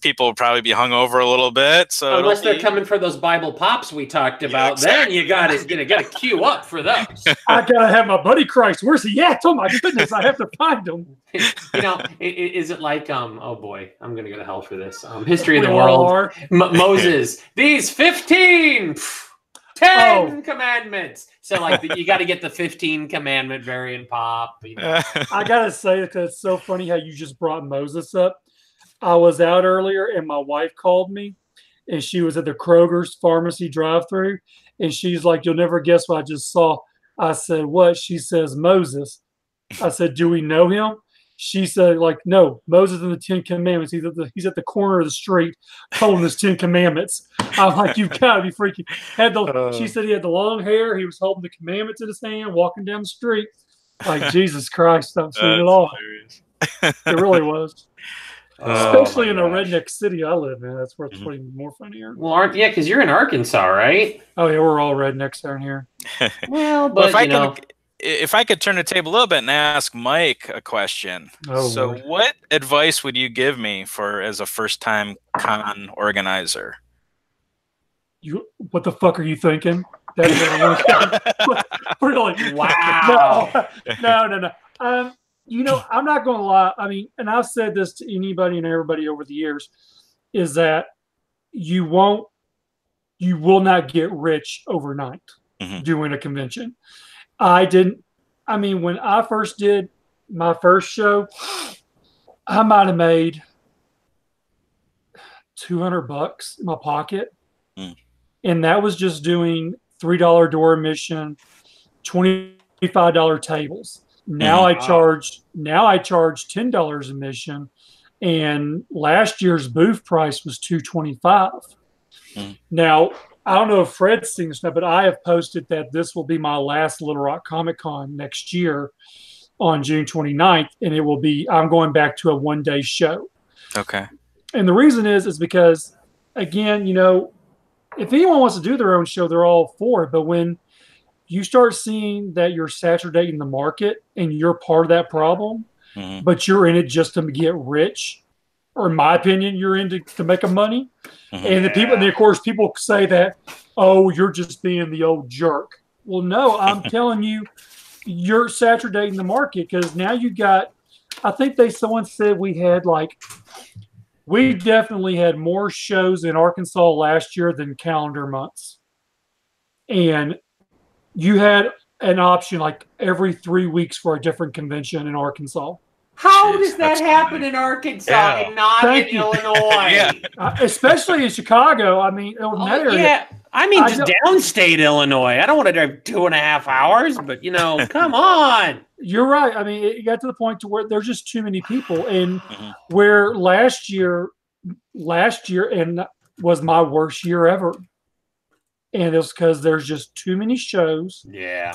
people will probably be hungover a little bit. So unless they're coming for those Bible pops we talked about, then you gotta queue up for those. I gotta have my buddy Christ. Where's he at? Oh my goodness, I have to find him. Is it like oh boy, I'm gonna go to hell for this. History of the world. Moses, these 10 commandments. So you got to get the 15 commandment variant pop. I gotta say, because it's so funny how you just brought Moses up. I was out earlier and my wife called me, and she was at the Kroger's pharmacy drive-through, and she's like, "You'll never guess what I just saw." I said, "What?" She says, "Moses." I said, "Do we know him?" She said, "No, Moses and the 10 Commandments. He's at the corner of the street holding his 10 Commandments." I'm like, "You've got to be freaking." She said he had the long hair. He was holding the commandments in his hand, walking down the street. Like, Jesus Christ, I've seen it all. It really was. Especially in a redneck city I live in. That's where it's pretty more funnier. Well, because you're in Arkansas, right? Oh, yeah, we're all rednecks down here. Well, but if I could turn the table a little bit and ask Mike a question. Lord. What advice would you give me as a first-time con organizer? What the fuck are you thinking? Really? Wow. No. I'm not going to lie. I mean, and I've said this to anybody and everybody over the years, is that you will not get rich overnight doing a convention. When I first did my first show, I might have made $200 in my pocket. And that was just doing $3 door admission, $25 tables. Now I charge $10 admission, and last year's booth price was $225. Now, I don't know if Fred's seen this now, but I have posted that this will be my last Little Rock Comic Con next year on June 29th, and I'm going back to a one-day show. Okay. And the reason is because, again, if anyone wants to do their own show, they're all for it. But when you start seeing that you're saturating the market and you're part of that problem, but you're in it just to get rich, or in my opinion, you're in to make money. And of course, people say that, "Oh, you're just being the old jerk." Well, no, I'm telling you, you're saturating the market, because now you got, I think someone said we definitely had more shows in Arkansas last year than calendar months. And you had an option every 3 weeks for a different convention in Arkansas. How does that happen in Arkansas and not in Illinois? Especially in Chicago. I mean, in that area. Yeah. I mean, just downstate Illinois. I don't want to drive 2.5 hours, but come on. You're right. I mean, it got to the point to where there's just too many people, and where last year and was my worst year ever. And it's because there's just too many shows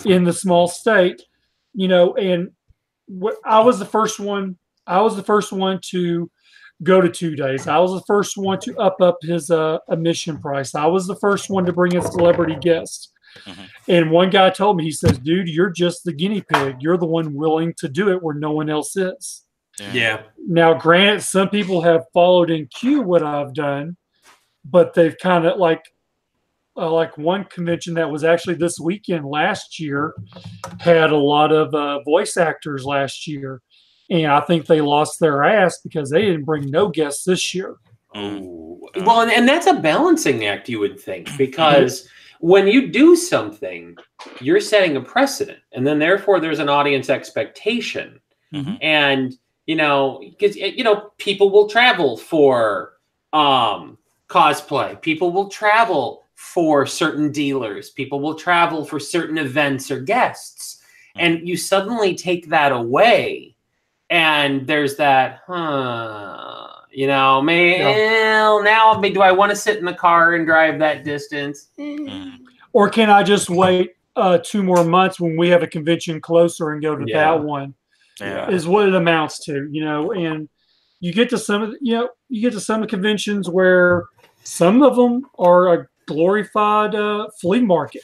in the small state, and I was the first one. I was the first one to go to 2 days. I was the first one to up his admission price. I was the first one to bring in celebrity guests. And one guy told me, he says, "Dude, you're just the guinea pig. You're the one willing to do it where no one else is." Yeah. Now, granted, some people have followed in queue what I've done, but they've kind of like one convention that was actually this weekend last year had a lot of voice actors last year. And I think they lost their ass because they didn't bring no guests this year. Well, and that's a balancing act, you would think, because when you do something, you're setting a precedent, and then therefore there's an audience expectation. And because people will travel for cosplay, people will travel for certain dealers, people will travel for certain events or guests, and you suddenly take that away, and there's that now do I want to sit in the car and drive that distance, or can I just wait 2 more months when we have a convention closer and go to that one? Is what it amounts to, and you get to some of the conventions where some of them are a glorified flea market.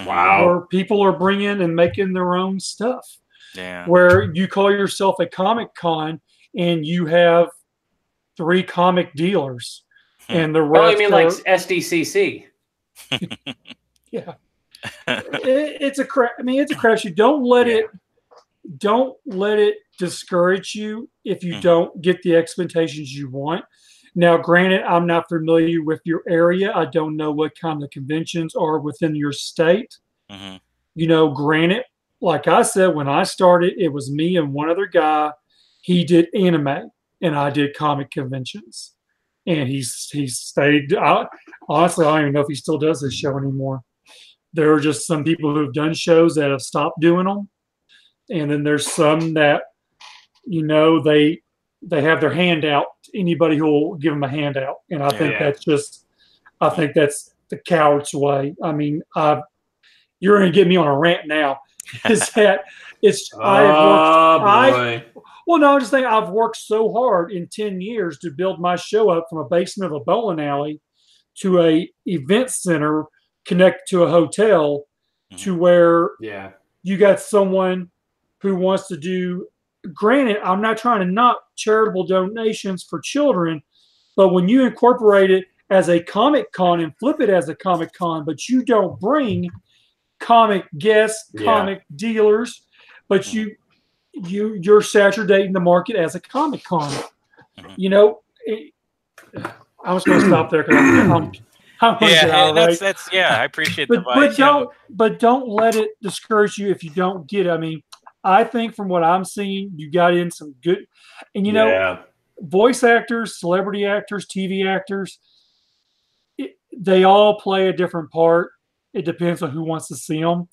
Wow. Where people are bringing and making their own stuff. Yeah. Where you call yourself a comic con and you have 3 comic dealers and the rest. Oh, you mean like SDCC? Yeah. It's a crap. I mean, it's a crapshoot. Don't let it discourage you if you don't get the expectations you want. Now, granted, I'm not familiar with your area. I don't know what kind of conventions are within your state. Granted, like I said, when I started, it was me and one other guy. He did anime, and I did comic conventions. And he stayed. Honestly, I don't even know if he still does this show anymore. There are just some people who've done shows that have stopped doing them. And then there's some that, they have their hand out to anybody who will give them a handout. And I think I think that's the coward's way. I mean, you're going to get me on a rant now. Is that I'm just saying I've worked so hard in 10 years to build my show up from a basement of a bowling alley to a event center connected to a hotel to where you got someone who wants to do. Granted, I'm not trying to knock charitable donations for children, but when you incorporate it as a comic con and flip it as a comic con, but you don't bring comic guests, comic dealers, but you're saturating the market as a comic con. I was going to stop there because I appreciate the advice. But don't let it discourage you if you don't get it. I mean, I think from what I'm seeing, you got in some good, and voice actors, celebrity actors, TV actors, they all play a different part. It depends on who wants to see them.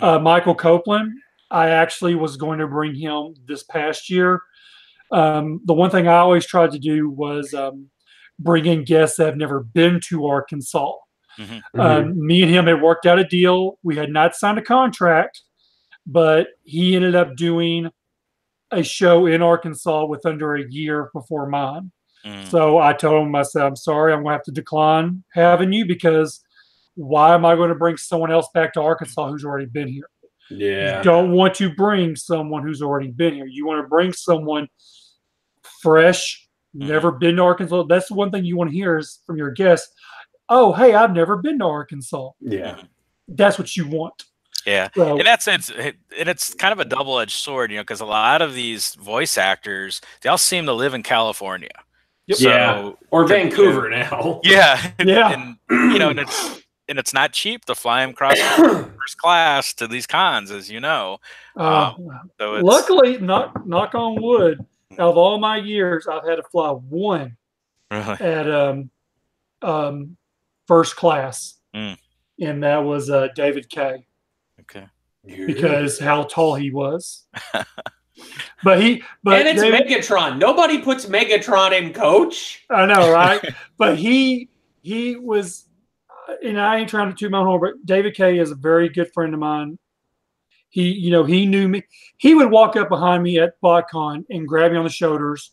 Michael Copeland, I actually was going to bring him this past year. The one thing I always tried to do was bring in guests that have never been to Arkansas. Me and him had worked out a deal. We had not signed a contract, but he ended up doing a show in Arkansas with under a year before mine. So I told him, I said, I'm sorry, I'm going to have to decline having you because why am I going to bring someone else back to Arkansas who's already been here? You don't want to bring someone who's already been here. You want to bring someone fresh, never been to Arkansas. That's the one thing you want to hear is from your guests. Oh, hey, I've never been to Arkansas. That's what you want. Yeah, so, in that sense, it's kind of a double-edged sword, because a lot of these voice actors, they all seem to live in California. So, or Vancouver now. And it's not cheap to fly them across first class to these cons, as you know. So luckily, knock on wood, out of all my years, I've had to fly one at first class, and that was David K. Okay. Because how tall he was. But and it's Megatron. Nobody puts Megatron in Coach. I know, right? But he was, and I ain't trying to toot my horn, but David K is a very good friend of mine. He knew me. He would walk up behind me at BotCon and grab me on the shoulders,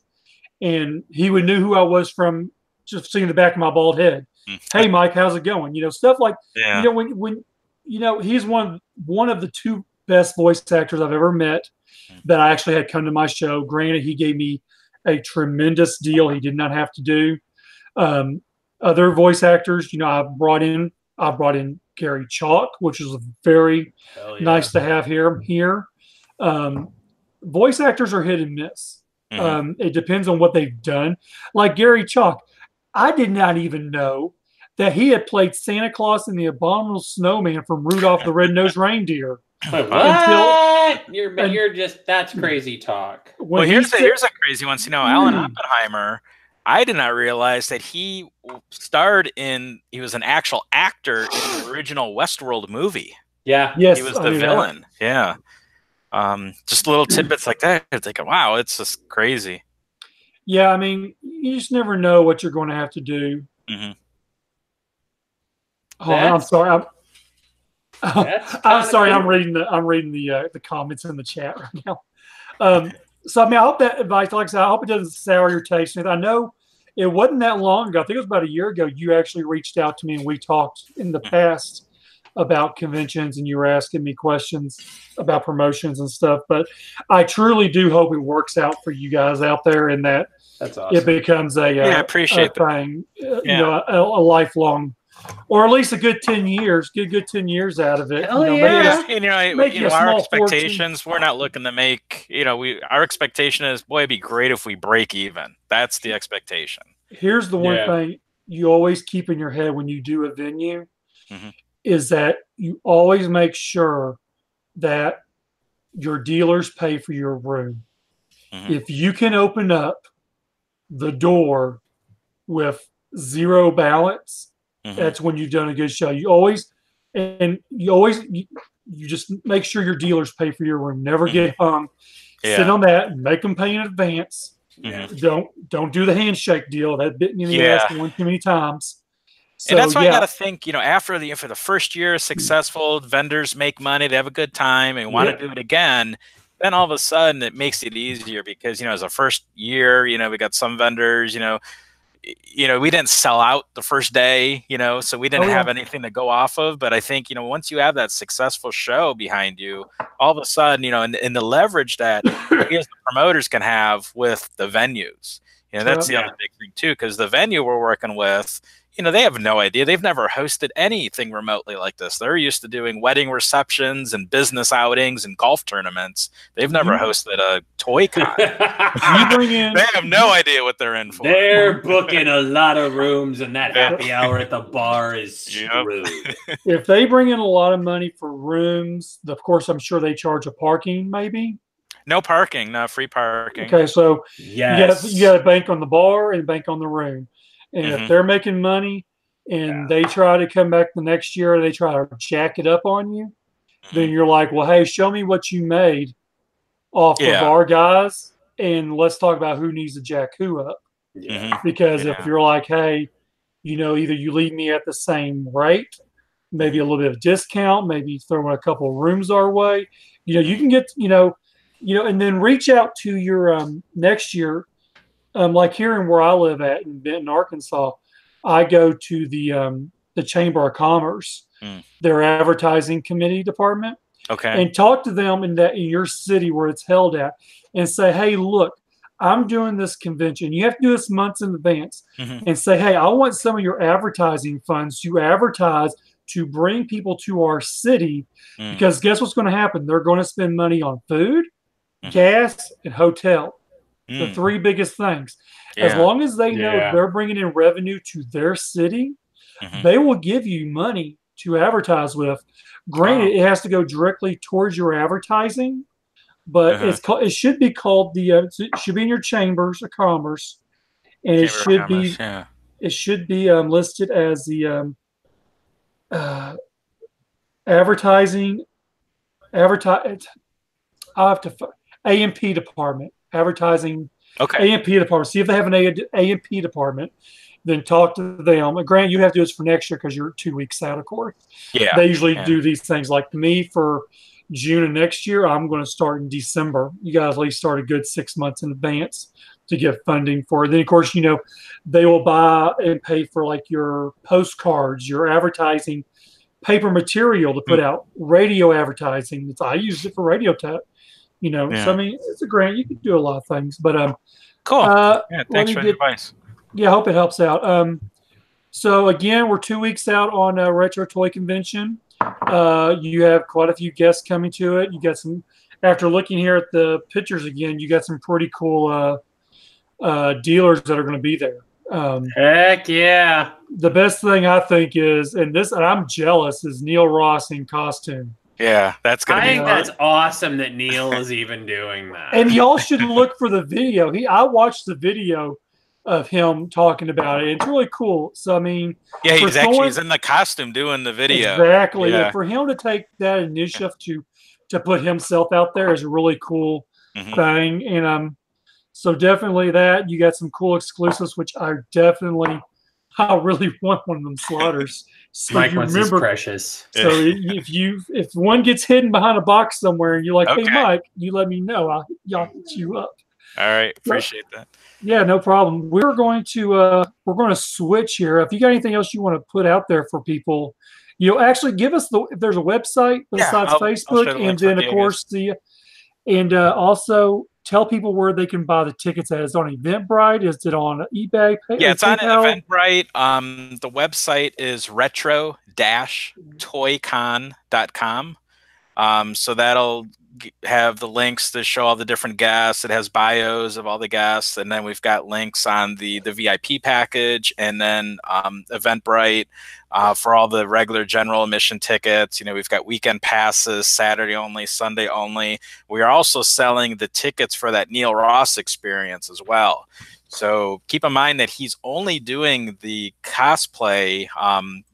and he would knew who I was from just seeing the back of my bald head. Hey, Mike, how's it going? Stuff like when he's one of the 2 best voice actors I've ever met that I actually had come to my show. Granted, he gave me a tremendous deal he did not have to do. Other voice actors, I've brought in Gary Chalk, which is very nice to have here. Voice actors are hit and miss. It depends on what they've done. Like Gary Chalk, I did not even know that he had played Santa Claus and the Abominable Snowman from Rudolph the Red-Nosed Reindeer. Wait, what? You're just, that's crazy talk. Well, here's a crazy one. So, you know, Alan Oppenheimer, I did not realize that he was an actual actor in the original Westworld movie. Yeah. Yes. He was the villain. Yeah. Just little tidbits like that. It's like, wow, it's just crazy. Yeah, I mean, you just never know what you're going to have to do. Mm-hmm. Oh, I'm sorry. I'm sorry. I'm reading the comments in the chat right now. So I mean, I hope that advice, like I said, I hope it doesn't sour your taste. I know it wasn't that long ago. I think it was about a year ago. You actually reached out to me and we talked in the past about conventions, and you were asking me questions about promotions and stuff. But I truly do hope it works out for you guys out there, and that that's awesome. It becomes a appreciate a thing, you know, a lifelong. Or at least a good 10 years. Get a good 10 years out of it. Hell yeah. Our expectations, we're not looking to make, our expectation is, boy, it'd be great if we break even. That's the expectation. Here's the one thing you always keep in your head when you do a venue is that you always make sure that your dealers pay for your room. If you can open up the door with zero balance, that's when you've done a good show. You just make sure your dealers pay for your room. Never get hung. Sit on that and make them pay in advance. Don't do the handshake deal. That bit me in the ass one too many times. So, and that's why I got to think, after for the first year is successful, vendors make money, they have a good time, and want to do it again. Then all of a sudden it makes it easier because, as a first year, we got some vendors, we didn't sell out the first day, so we didn't have anything to go off of. But I think, once you have that successful show behind you, all of a sudden, and the leverage that we as the promoters can have with the venues, that's the other big thing too, because the venue we're working with, they have no idea. They've never hosted anything remotely like this. They're used to doing wedding receptions and business outings and golf tournaments. They've never hosted a toy con. They have no idea what they're in for. They're booking a lot of rooms, and that happy hour at the bar is screwed. If they bring in a lot of money for rooms, of course, I'm sure they charge a parking, maybe. No parking, no free parking. Okay, so you got to bank on the bar and bank on the room. And if they're making money and they try to come back the next year and they try to jack it up on you, then you're like, well, hey, show me what you made off of our guys, and let's talk about who needs to jack who up. Because if you're like, hey, either you leave me at the same rate, maybe a little bit of discount, maybe throwing a couple of rooms our way, you can get, and then reach out to your next year. Like here in where I live at in Benton, Arkansas, I go to the Chamber of Commerce, their advertising committee department, and talk to them in your city where it's held at, and say, hey, look, I'm doing this convention. You have to do this months in advance, and say, hey, I want some of your advertising funds to advertise to bring people to our city, because guess what's going to happen? They're going to spend money on food, gas, and hotel. The three biggest things. As long as they know they're bringing in revenue to their city, they will give you money to advertise with. Granted, it has to go directly towards your advertising, but it should be called it should be in your chambers of commerce, and it should be listed as the advertising. I'll have to A&P department. Advertising, A&P department. See if they have an A&P department. Then talk to them. Grant, you have to do this for next year because you're 2 weeks out, of course. Yeah, they usually do these things. Like me for June of next year, I'm going to start in December. You guys at least start a good 6 months in advance to get funding for it. Then, of course, they will buy and pay for like your postcards, your advertising, paper material to put out, radio advertising. I used it for radio tech. So I mean, it's a grant. You can do a lot of things, but cool. Thanks for the advice. Yeah, I hope it helps out. So again, we're 2 weeks out on Retro Toy Convention. You have quite a few guests coming to it. You got some. After looking here at the pictures again, you got some pretty cool dealers that are going to be there. Heck yeah! The best thing I think is, and I'm jealous, is Neil Ross in costume. Yeah, that's gonna be. I think that's awesome that Neil is even doing that. And y'all should look for the video. I watched the video of him talking about it. It's really cool. So I mean, yeah, he's in the costume doing the video. Exactly. Yeah. And for him to take that initiative to put himself out there is a really cool thing. And so definitely that. You got some cool exclusives, which I really want one of them slaughters. So Mike wants his precious. So if one gets hidden behind a box somewhere and you're like, hey Mike, you let me know. I'll hit you up. All right, appreciate that. Yeah, no problem. We're going to switch here. If you got anything else you want to put out there for people, actually give us if there's a website besides Facebook, and then of course also tell people where they can buy the tickets at. Is it on Eventbrite? Is it on eBay? Yeah, it's on Eventbrite. The website is retro-toycon.com. So that'll have the links to show all the different guests. It has bios of all the guests, and then we've got links on the VIP package, and then Eventbrite for all the regular general admission tickets. We've got weekend passes, Saturday only, Sunday only. We are also selling the tickets for that Neil Ross experience as well. So keep in mind that he's only doing the cosplay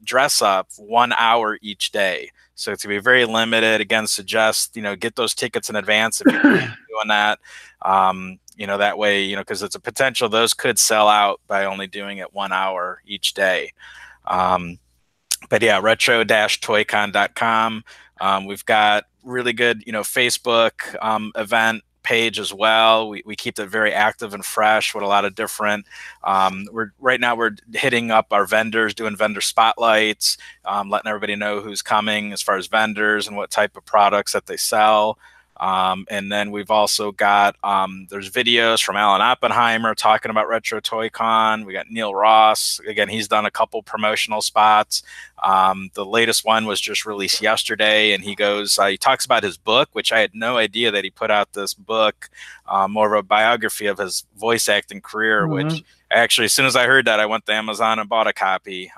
dress up 1 hour each day. So it's going to be very limited. Again, suggest, get those tickets in advance if you're doing that. That way, because it's a potential those could sell out by only doing it 1 hour each day. But yeah, retro-toycon.com. We've got really good, Facebook event page as well. We keep it very active and fresh with a lot of different right now we're hitting up our vendors, doing vendor spotlights, letting everybody know who's coming as far as vendors and what type of products that they sell. And then we've also got there's videos from Alan Oppenheimer talking about Retro Toy Con. We got Neil Ross. Again, he's done a couple promotional spots. The latest one was just released yesterday, and he talks about his book, which I had no idea that he put out this book, more of a biography of his voice acting career, which actually, as soon as I heard that, I went to Amazon and bought a copy.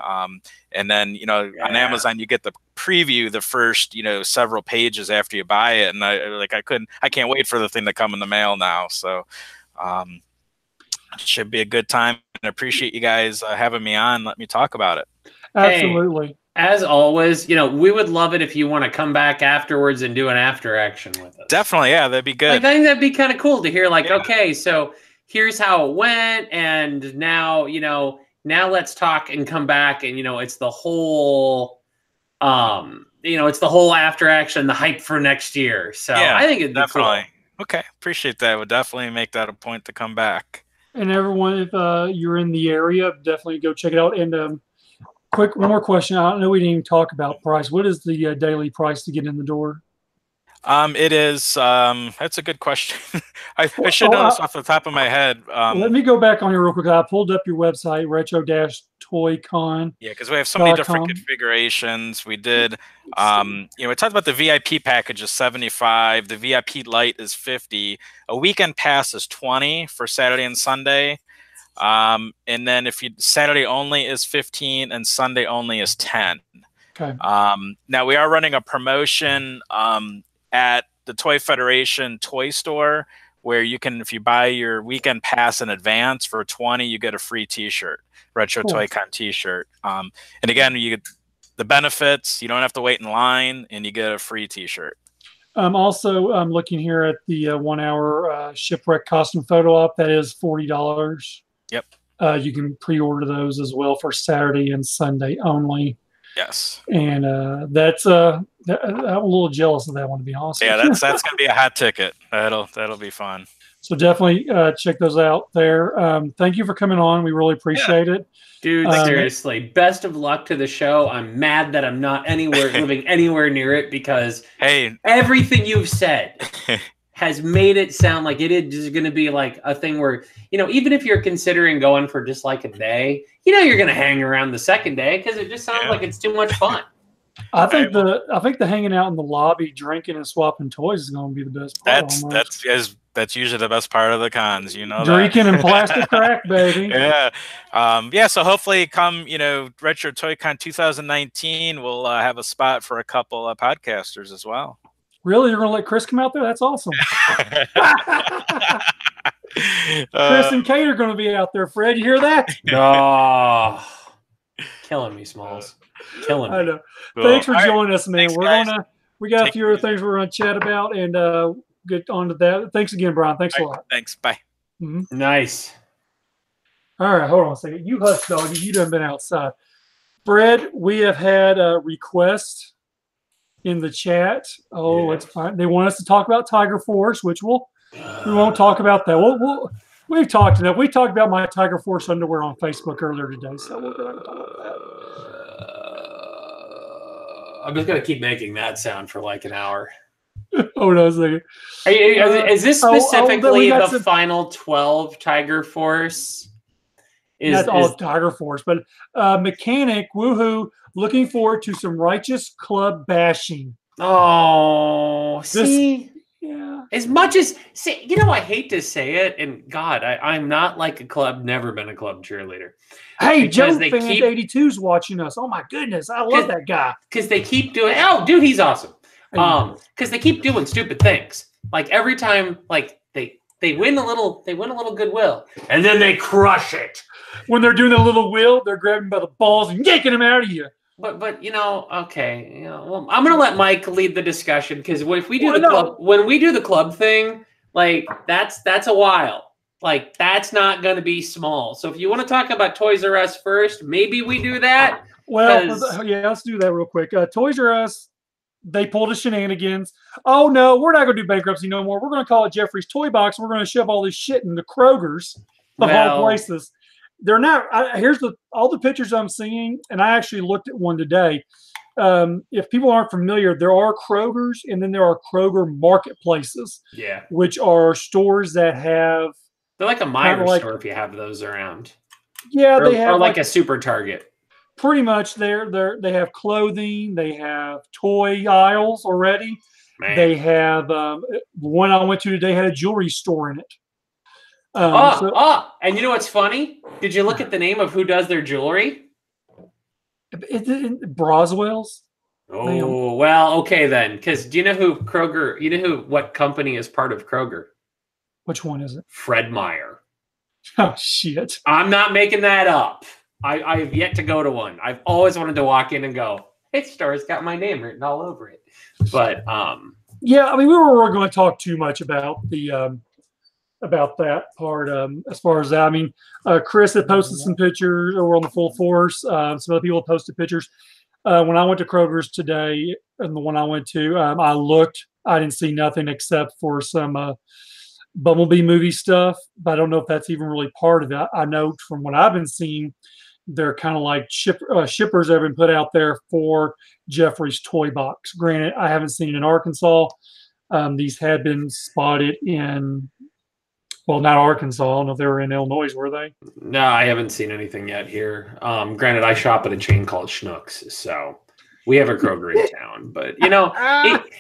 And then, on Amazon, you get the preview, the first, several pages after you buy it. And I can't wait for the thing to come in the mail now. So it should be a good time. And I appreciate you guys having me on. Let me talk about it. Absolutely. Hey, as always, we would love it if you want to come back afterwards and do an after action with us. Definitely. Yeah, that'd be good. I think that'd be kind of cool to hear, okay, so here's how it went. And now, now let's talk and come back, and it's the whole it's the whole after action, the hype for next year. So yeah, I think it'd be definitely cool. Okay, appreciate that. We'll definitely make that a point to come back. And everyone, if you're in the area, definitely go check it out. And one more question. I don't know, we didn't even talk about price. What is the daily price to get in the door? It is. That's a good question. I should know this off the top of my head. Let me go back on here real quick. I pulled up your website, retro-toycon. Yeah, because we have so many different configurations. We did. We talked about the VIP package is $75. The VIP Lite is $50. A weekend pass is $20 for Saturday and Sunday. And then Saturday only is $15 and Sunday only is $10. Okay. Now we are running a promotion at the Toy Federation toy store, where you can, if you buy your weekend pass in advance for $20, you get a free T-shirt, Retro Toy Con T-shirt. And again, you get the benefits. You don't have to wait in line, and you get a free T-shirt. Also, I'm looking here at the 1 hour Shipwreck costume photo op. That is $40. Yep. You can pre-order those as well for Saturday and Sunday only. Yes. And I'm a little jealous of that one, to be honest. Yeah, that's going to be a hot ticket. That'll be fun. So definitely check those out there. Thank you for coming on. We really appreciate it. Dude, seriously, best of luck to the show. I'm mad that I'm not living anywhere near it, because everything you've said has made it sound like it is going to be like a thing where, even if you're considering going for just like a day, you're going to hang around the second day because it just sounds like it's too much fun. I think the hanging out in the lobby, drinking and swapping toys is going to be the best part. That's usually the best part of the cons, Drinking and plastic crack, baby. Yeah. So hopefully come, Retro Toy Con 2019, we'll have a spot for a couple of podcasters as well. Really? You're going to let Chris come out there? That's awesome. Chris and Kate are going to be out there. Fred, you hear that? Oh, killing me, Smalls. Killing me. I know. Cool. Thanks for joining us, man. We got a few other things we're going to chat about and get on to that. Thanks again, Brian. Thanks a lot. Thanks. Bye. Mm-hmm. Nice. All right, hold on a second. You hush, doggy. You done been outside. Fred, we have had a request in the chat. Oh, it's fine. They want us to talk about Tiger Force, which we won't talk about that. We've talked enough. We talked about my Tiger Force underwear on Facebook earlier today, so we're going to talk about that. I'm just going to keep making that sound for like an hour. Oh, no, is this specifically the final 12 Tiger Force? That's all Tiger Force, but Mechanic, woohoo, looking forward to some Righteous Club bashing. Oh, see? Yeah. As much as, I hate to say it, and God, I'm not like a club, never been a club cheerleader. Hey, Joe Fan 82's watching us. Oh, my goodness. I love that guy. Because they keep doing, dude, he's awesome. Because they keep doing stupid things. Like every time, like they win a little goodwill, and then they crush it. When they're doing a little wheel, they're grabbing by the balls and yanking them out of you. But okay, well, I'm gonna let Mike lead the discussion because if we do when we do the club thing, like that's a while. Like that's not gonna be small. So if you want to talk about Toys R Us first, maybe we do that. Well, let's do that real quick. Toys R Us, they pulled a shenanigans. Oh no, we're not gonna do bankruptcy no more. We're gonna call it Jeffrey's Toy Box. We're gonna shove all this shit in the Kroger's of all places. They're not. Here's all the pictures I'm seeing, and I actually looked at one today. If people aren't familiar, there are Kroger's, and then there are Kroger marketplaces. Yeah, which are stores that have. They're like a Meijer store if you have those around. Yeah, they have like a Super Target. Pretty much, they have clothing. They have toy aisles already. Man. They have the one I went to today had a jewelry store in it. And you know what's funny? Did you look at the name of who does their jewelry? Broswell's. Oh, well, okay then. Because do you know who Kroger? You know what company is part of Kroger? Which one is it? Fred Meyer. Oh shit! I'm not making that up. I have yet to go to one. I've always wanted to walk in and go, "This store's got my name written all over it." But yeah, I mean, we were going to talk too much about the. About that part, as far as that. I mean, Chris had posted some pictures over on the Full Force. Some other people have posted pictures. When I went to Kroger's today, and the one I went to, I looked. I didn't see nothing except for some Bumblebee movie stuff, but I don't know if that's even really part of it. I know from what I've been seeing, they're kind of like shippers that have been put out there for Jeffrey's Toy Box. Granted, I haven't seen it in Arkansas. These had been spotted in... Well, not Arkansas. I don't know if they were in Illinois, were they? No, I haven't seen anything yet here. Granted, I shop at a chain called Schnucks, so we have a Kroger in town. But,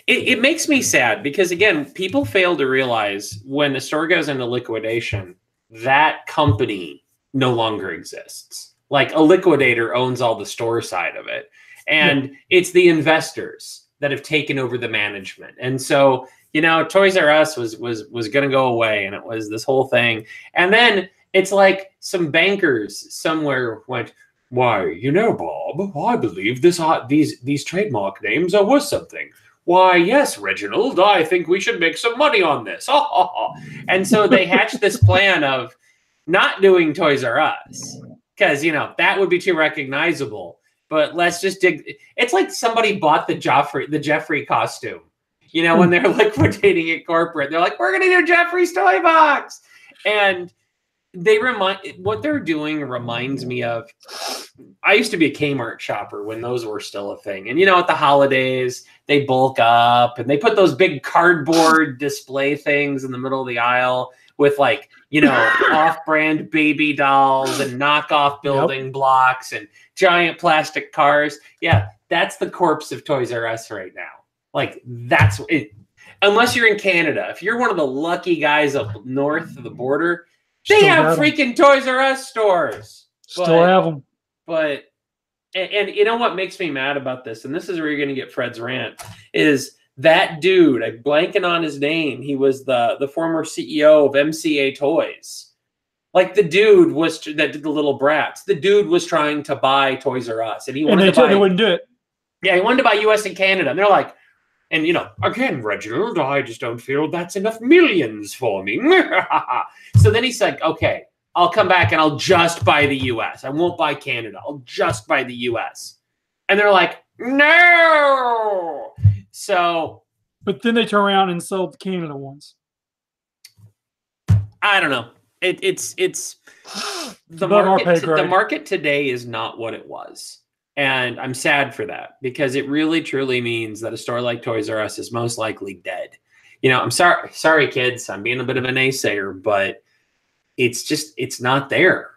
it makes me sad because, again, people fail to realize when the store goes into liquidation, that company no longer exists. Like, a liquidator owns all the store side of it. And it's the investors that have taken over the management. And so... Toys R Us was going to go away, and it was this whole thing. And then it's like some bankers somewhere went, "Why, Bob, I believe these trademark names are worth something. Why, yes, Reginald, I think we should make some money on this." And so they hatched this plan of not doing Toys R Us because, that would be too recognizable. But let's just dig. It's like somebody bought the Jeffrey costume. When they're liquidating it corporate, they're like, "We're going to do Jeffrey's Toy Box." And what they're doing reminds me of, I used to be a Kmart shopper when those were still a thing. And, at the holidays, they bulk up and they put those big cardboard display things in the middle of the aisle with off-brand baby dolls and knockoff building blocks and giant plastic cars. Yeah. that's the corpse of Toys R Us right now. Like, that's it. Unless you're in Canada. If you're one of the lucky guys up north of the border, they have freaking Toys R Us stores. Still have them. But, and you know what makes me mad about this, and this is where you're going to get Fred's rant, is that dude, I'm blanking on his name. He was the former CEO of MCA Toys. Like, the dude that did the Little Brats. The dude was trying to buy Toys R Us. And he wanted to buy, they wouldn't do it. Yeah, he wanted to buy US and Canada. And they're like, and you know, again, Reginald, I just don't feel that's enough millions for me. So then he's like, okay, I'll come back and I'll just buy the US. I won't buy Canada. I'll just buy the US. And they're like, no. So, but then they turn around and sold the Canada ones. I don't know. It's the market. The market today is not what it was, and I'm sad for that because it really truly means that a store like Toys R Us is most likely dead. You know, I'm sorry, kids. I'm being a bit of a naysayer, but it's not there.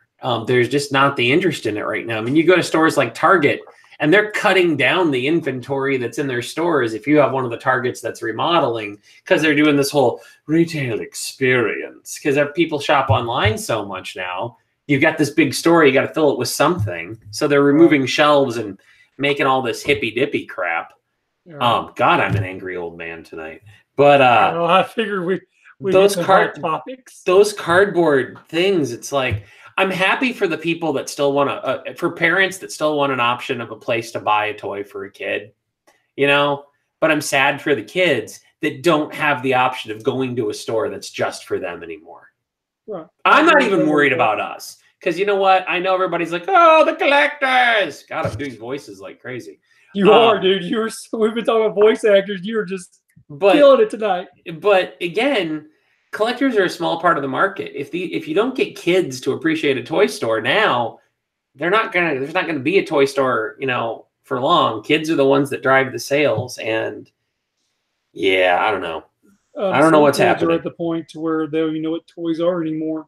There's just not the interest in it right now. I mean, you go to stores like Target, and they're cutting down the inventory that's in their stores if you have one of the Targets that's remodeling, because they're doing this whole retail experience. Because people shop online so much now, you've got this big store, you got to fill it with something. So they're removing shelves and making all this hippy-dippy crap. God, I'm an angry old man tonight. But I figured we those cardboard things, it's like, I'm happy for the people that still want to, for parents that still want an option of a place to buy a toy for a kid, you know, but I'm sad for the kids that don't have the option of going to a store that's just for them anymore. Right. I'm not even worried about us because you know what? I know everybody's like, oh, the collectors. God, I'm doing voices like crazy. You are, dude. We've been talking about voice actors. You're just killing it tonight. But again, collectors are a small part of the market. If you don't get kids to appreciate a toy store now, there's not gonna be a toy store, you know, for long. Kids are the ones that drive the sales, and yeah, I don't know. I don't know what's happening. Are at the point to where they don't even know what toys are anymore.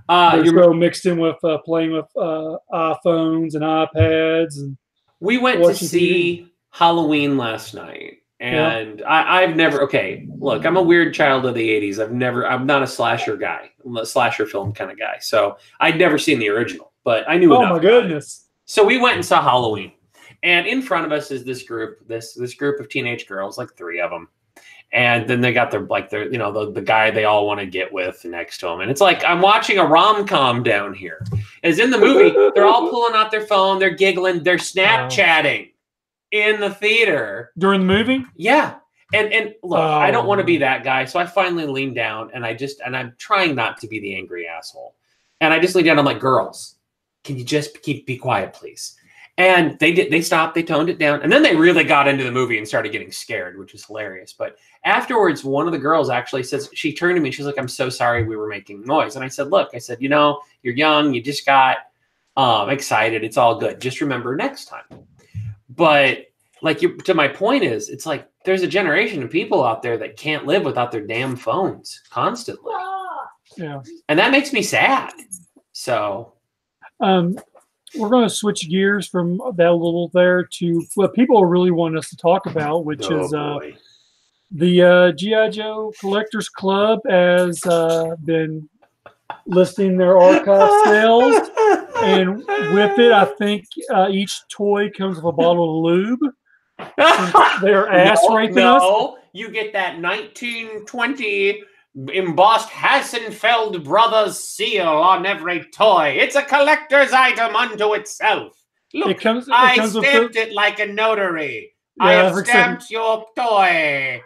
They're so mixed in with playing with iPhones and iPads, and we went to see Halloween last night. And yeah. I've never, okay, look, I'm a weird child of the 80s. I'm not a slasher guy. I'm a slasher film kind of guy. So I'd never seen the original, but I knew enough. Oh my goodness. So we went and saw Halloween. And in front of us is this group of teenage girls, like 3 of them. And then they got their you know, the guy they all want to get with next to them. And it's like, I'm watching a rom-com down here. As in the movie, they're all pulling out their phone, they're giggling, they're Snapchatting. In the theater during the movie, yeah, and look, I don't want to be that guy, so I finally lean down and I'm trying not to be the angry asshole, and I just lean down. I'm like, girls, can you just be quiet, please? And they stopped, they toned it down, and then they really got into the movie and started getting scared, which was hilarious. But afterwards, one of the girls actually says, she turned to me, she's like, I'm so sorry we were making noise. And I said, look, you know, you're young, you just got excited, it's all good. Just remember next time. But like to my point is, it's like there's a generation of people out there that can't live without their damn phones constantly. Yeah. And that makes me sad. So we're going to switch gears from that a little there to what people really want us to talk about, which is the G.I. Joe Collectors Club has been listing their archive sales. And with it, I think each toy comes with a bottle of lube. They're ass raping us. No, you get that 1920 embossed Hassenfeld Brothers seal on every toy. It's a collector's item unto itself. Look, I stamped it like a notary. Yeah, I have stamped your toy.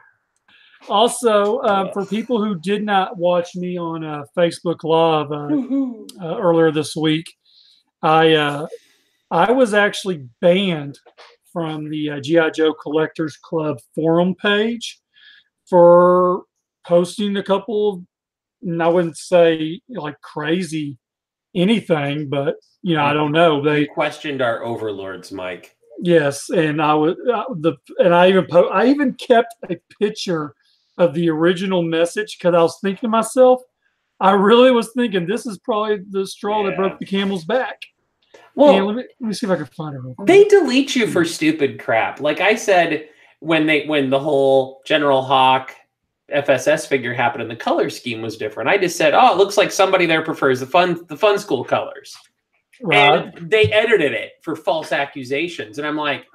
Also, for people who did not watch me on Facebook Live earlier this week, I was actually banned from the G.I. Joe Collectors Club forum page for posting a couple of, I wouldn't say like crazy anything, but you know, I don't know. They questioned our overlords, Mike. Yes, and I even kept a picture of the original message because I was thinking to myself, I really was thinking this is probably the straw that broke the camel's back. Well, let me see if I can find it real quick. They delete you for stupid crap. Like I said, when the whole General Hawk FSS figure happened and the color scheme was different, I just said, oh, it looks like somebody there prefers the fun school colors. Right. And they edited it for false accusations. And I'm like,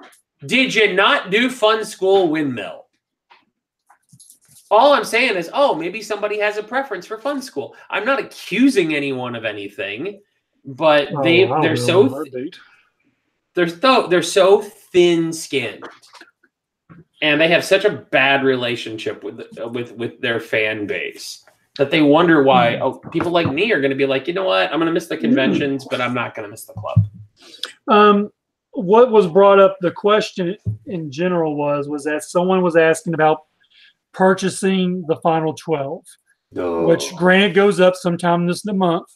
did you not do fun school windmill? All I'm saying is, oh, maybe somebody has a preference for fun school. I'm not accusing anyone of anything, but they're so thin-skinned, and they have such a bad relationship with their fan base that they wonder why people like me are going to be like, you know what, I'm going to miss the conventions, but I'm not going to miss the club. What was brought up, the question in general was that someone was asking about purchasing the final 12, which granted goes up sometime this month,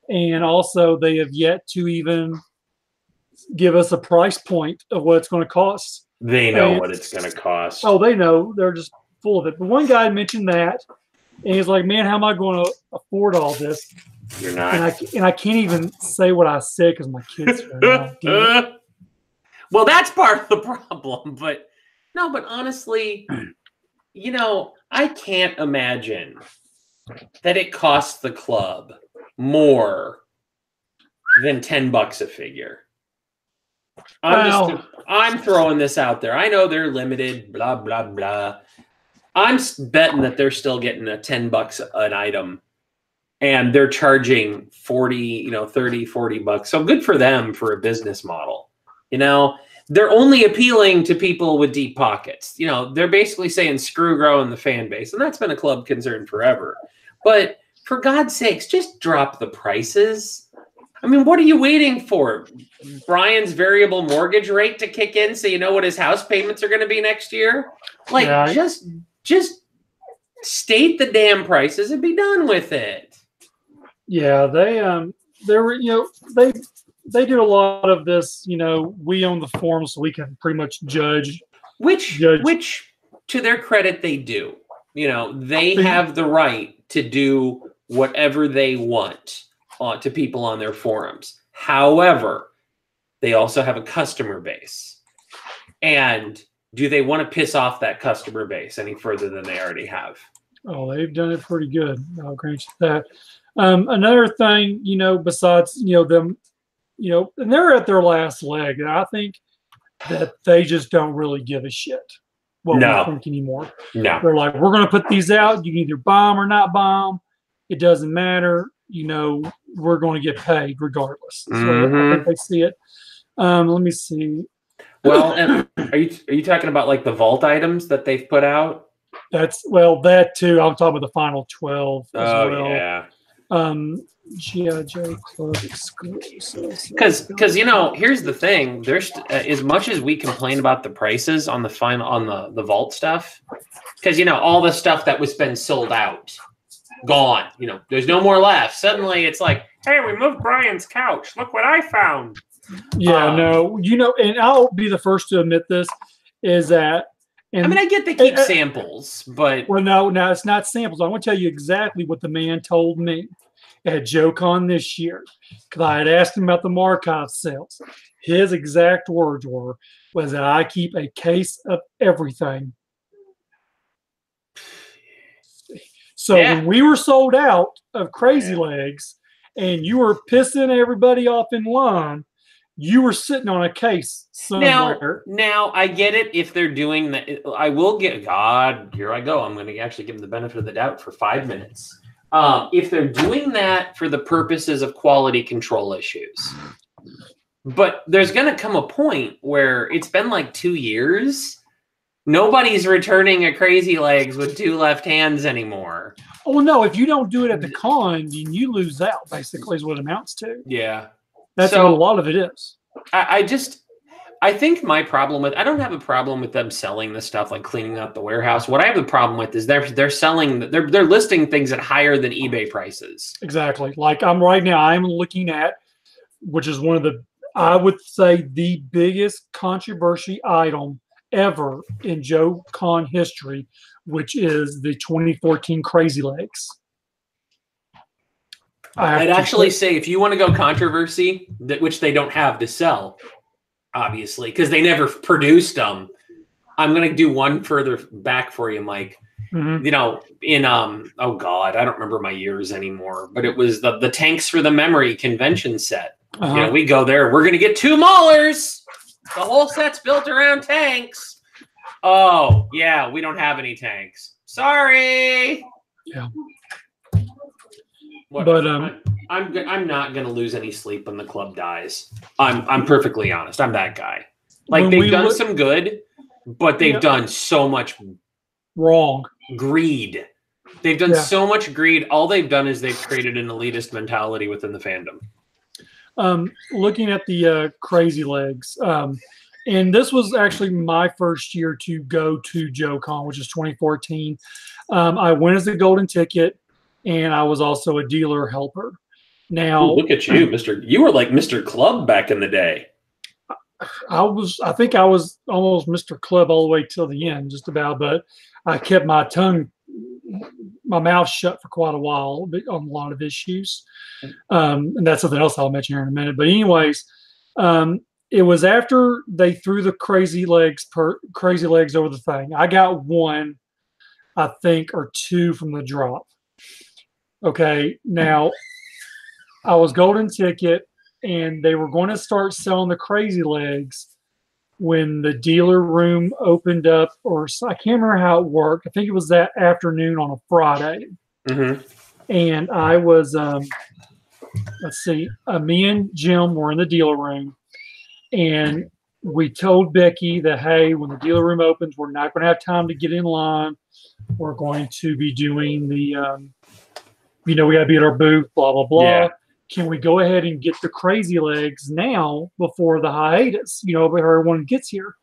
and also they have yet to even give us a price point of what it's going to cost. They know what it's going to cost. Oh, they know. They're just full of it. But one guy mentioned that, and he's like, man, how am I going to afford all this? You're not. And I can't even say what I said because my kids are now. Well, that's part of the problem. But no, but honestly, you know, I can't imagine that it costs the club more than $10 a figure. I'm throwing this out there. I know they're limited, blah, blah, blah. I'm betting that they're still getting a $10 an item, and they're charging 30, $40. So good for them for a business model. You know, they're only appealing to people with deep pockets. You know, they're basically saying screw growing the fan base, and that's been a club concern forever. But for God's sakes, just drop the prices. I mean, what are you waiting for? Brian's variable mortgage rate to kick in so you know what his house payments are going to be next year? Like, just state the damn prices and be done with it. Yeah, they do a lot of this, we own the forums so we can pretty much judge. Which to their credit, they do. They have the right to do whatever they want to people on their forums. However, they also have a customer base. And do they want to piss off that customer base any further than they already have? Oh, they've done it pretty good. I'll grant you that. Another thing, besides, them, and they're at their last leg. And I think that they just don't really give a shit what we think anymore. No. They're like, we're going to put these out. You can either buy them or not buy them. It doesn't matter. We're going to get paid regardless. So I think they see it. Let me see. Well, and are you talking about like the vault items that they've put out? That too. I'm talking about the final 12 as well. Yeah. G.I. Joe Club exclusives. Because here's the thing. There's as much as we complain about the prices on the vault stuff, because all the stuff that was been sold out, gone. There's no more left. Suddenly it's like, hey, we moved Brian's couch. Look what I found. Yeah, and I'll be the first to admit this, is that. And I get they keep samples, but no, it's not samples. I want to tell you exactly what the man told me at JoeCon this year, because I had asked him about the Markov sales. His exact words was that I keep a case of everything. So when we were sold out of Crazy Legs, and you were pissing everybody off in line, you were sitting on a case somewhere. Now I get it if they're doing that. I will get here I go. I'm going to actually give them the benefit of the doubt for 5 minutes. If they're doing that for the purposes of quality control issues. But there's going to come a point where it's been like 2 years. Nobody's returning a Crazy Legs with 2 left hands anymore. Oh, no. If you don't do it at the con, then you lose out, basically, is what it amounts to. Yeah. That's what a lot of it is. I think my problem I don't have a problem with them selling this stuff, like cleaning up the warehouse. What I have a problem with is they're listing things at higher than eBay prices. Exactly. Like I'm looking at, which is one of I would say the biggest controversy item ever in JoeCon history, which is the 2014 Crazy Legs. I'd actually say if you want to go controversy, which they don't have to sell, obviously, because they never produced them. I'm going to do one further back for you, Mike. Mm-hmm. You know, in oh God, I don't remember my years anymore, but it was the Tanks for the Memory convention set. Uh-huh. You know, we go there. We're going to get 2 Maulers. The whole set's built around tanks. Oh yeah, we don't have any tanks. Sorry. Yeah. But I'm not gonna lose any sleep when the club dies. I'm perfectly honest. I'm that guy. Like they've done some good, but they've done so much wrong. Greed. They've done so much greed. All they've done is they've created an elitist mentality within the fandom. Looking at the Crazy Legs, and this was actually my first year to go to JoeCon, which is 2014. I went as a golden ticket. And I was also a dealer helper. Now, look at you, Mr. You were like Mr. Club back in the day. I think I was almost Mr. Club all the way till the end, just about. But I kept my mouth shut for quite a while on a lot of issues. And that's something else I'll mention here in a minute. But anyways, it was after they threw the Crazy Legs over the thing. I got 1, I think, or 2 from the drop. Okay, now I was golden ticket, and they were going to start selling the Crazy Legs when the dealer room opened up, or I can't remember how it worked. I think it was that afternoon on a Friday. Mm-hmm. And I was, let's see, me and Jim were in the dealer room, and we told Becky that, hey, when the dealer room opens, we're not going to have time to get in line. We're going to be doing the we got to be at our booth, blah, blah, blah. Yeah. Can we go ahead and get the Crazy Legs now before the hiatus, before everyone gets here?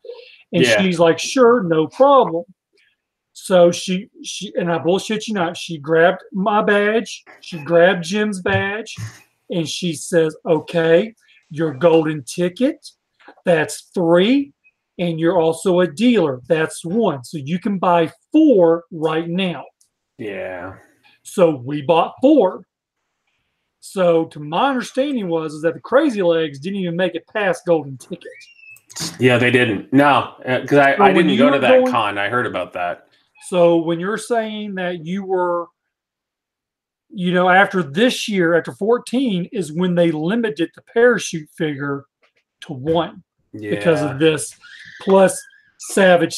And she's like, sure, no problem. So she, and I bullshit you not, she grabbed my badge, she grabbed Jim's badge, and she says, okay, your golden ticket, that's 3, and you're also a dealer, that's 1. So you can buy 4 right now. Yeah. So we bought 4. So to my understanding is that the Crazy Legs didn't even make it past golden ticket. Yeah, they didn't. No, because I didn't go to that con. I heard about that. So when you're saying that you were, after this year, after 14, is when they limited the parachute figure to 1 because of this. Plus Savage,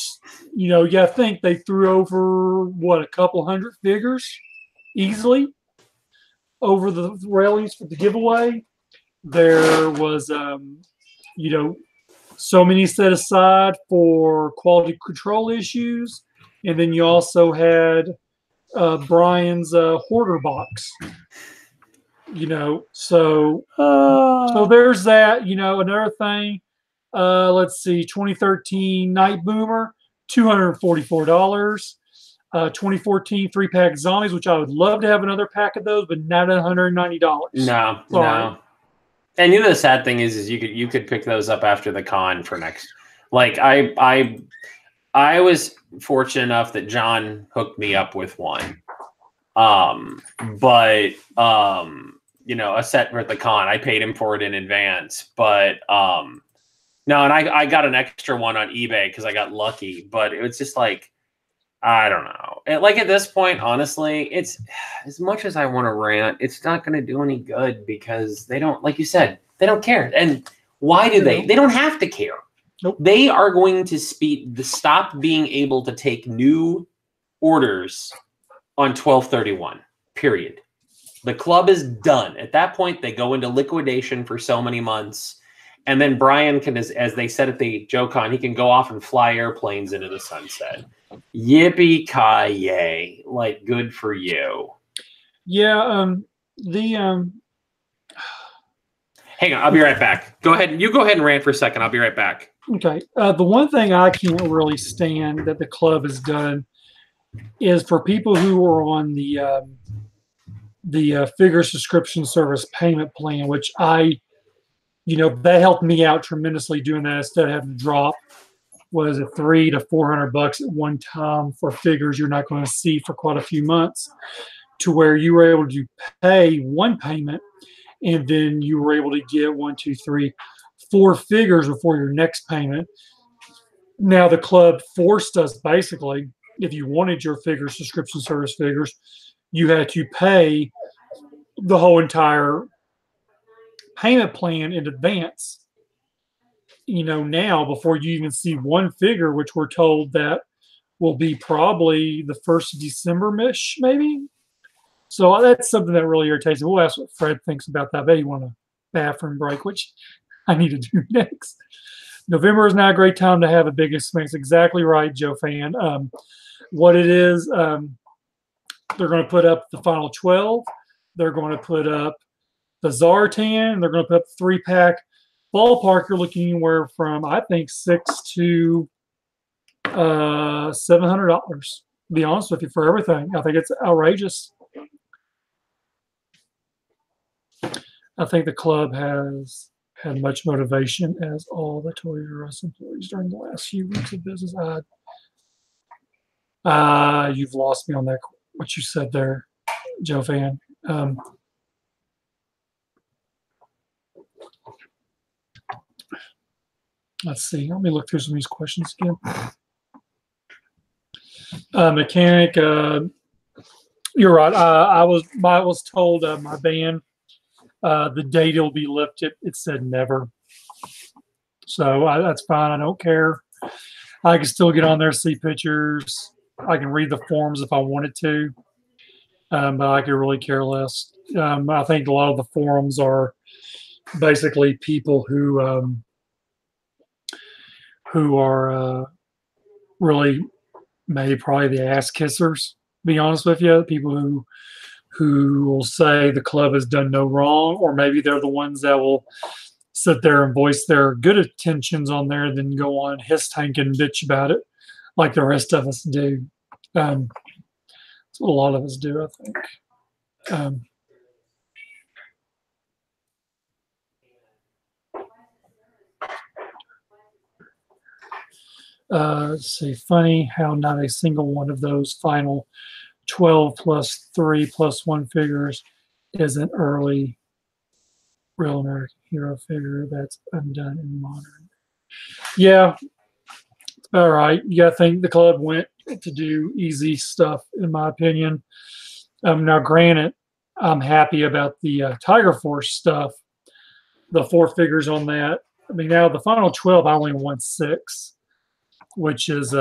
I think they threw over, a couple hundred figures easily over the railings for the giveaway. There was, so many set aside for quality control issues. And then you also had Brian's hoarder box, so there's that, another thing. Let's see, 2013 Night Boomer, $244. 2014 3-pack Zombies, which I would love to have another pack of those, but not $190. No. And the sad thing is you could pick those up after the con for next. Like I was fortunate enough that John hooked me up with one. But a set for the con. I paid him for it in advance, but no, and I got an extra one on eBay because I got lucky. But it was just like, I don't know. Like at this point, honestly, it's as much as I want to rant, it's not going to do any good because they don't, like you said, they don't care. And why do they? They don't have to care. Nope. They are going to stop being able to take new orders on 12/31. Period. The club is done. At that point, they go into liquidation for so many months. And then Brian can, as they said at the JoeCon, he can go off and fly airplanes into the sunset. Yippee-ki-yay. Like, good for you. Yeah, Hang on, I'll be right back. Go ahead. You go ahead and rant for a second. I'll be right back. Okay. The one thing I can't really stand that the club has done is for people who are on the figure subscription service payment plan, which that helped me out tremendously doing that instead of having to drop, $300 to $400 at one time for figures you're not going to see for quite a few months. to where you were able to pay one payment, and then you were able to get 1, 2, 3, 4 figures before your next payment. Now the club forced us, basically, if you wanted your figures, subscription service figures, you had to pay the whole entire payment plan in advance. Now before you even see one figure, which we're told that will be probably the 1st of December-ish, maybe. So that's something that really irritates me. We'll ask what Fred thinks about that. I bet he want a bathroom break, which I need to do next. November is not a great time to have a big expense. Exactly right, Joe Fan. What it is, they're going to put up the final 12. They're going to put up the Zartan. They're going to put up the 3-pack. Ballpark, you're looking anywhere from, I think, $600 to $700. To be honest with you, for everything, I think it's outrageous. I think the club has had much motivation, as all the Toys R Us employees during the last few weeks of business. You've lost me on that. What you said there, Joe Fan. Let's see. Let me look through some of these questions again. Mechanic, you're right. I was told my ban, the date it'll be lifted. It said never. So that's fine. I don't care. I can still get on there, see pictures. I can read the forums if I wanted to, but I could really care less. I think a lot of the forums are basically people who are really maybe probably the ass kissers, to be honest with you. People who will say the club has done no wrong, or maybe they're the ones that will sit there and voice their good intentions on there, then go on hiss tank and bitch about it like the rest of us do. That's what a lot of us do, I think. Let's see, funny how not a single one of those final 12 plus 3 plus 1 figures is an early real American hero figure that's undone in modern. Yeah, all right. You got to think the club went to do easy stuff, in my opinion. Now, granted, I'm happy about the Tiger Force stuff, the 4 figures on that. I mean, now the final 12, I only won 6, which is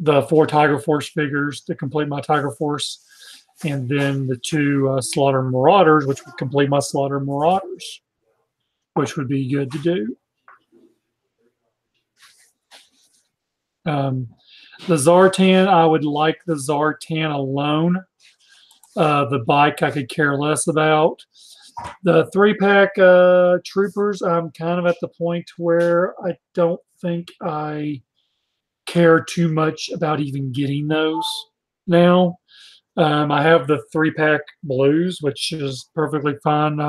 the 4 Tiger Force figures to complete my Tiger Force, and then the 2 Slaughter Marauders, which would complete my Slaughter Marauders, which would be good to do. The Zartan, I would like the Zartan alone. The bike I could care less about. The 3-pack Troopers, I'm kind of at the point where I don't think I care too much about even getting those now. I have the 3-pack Blues, which is perfectly fine.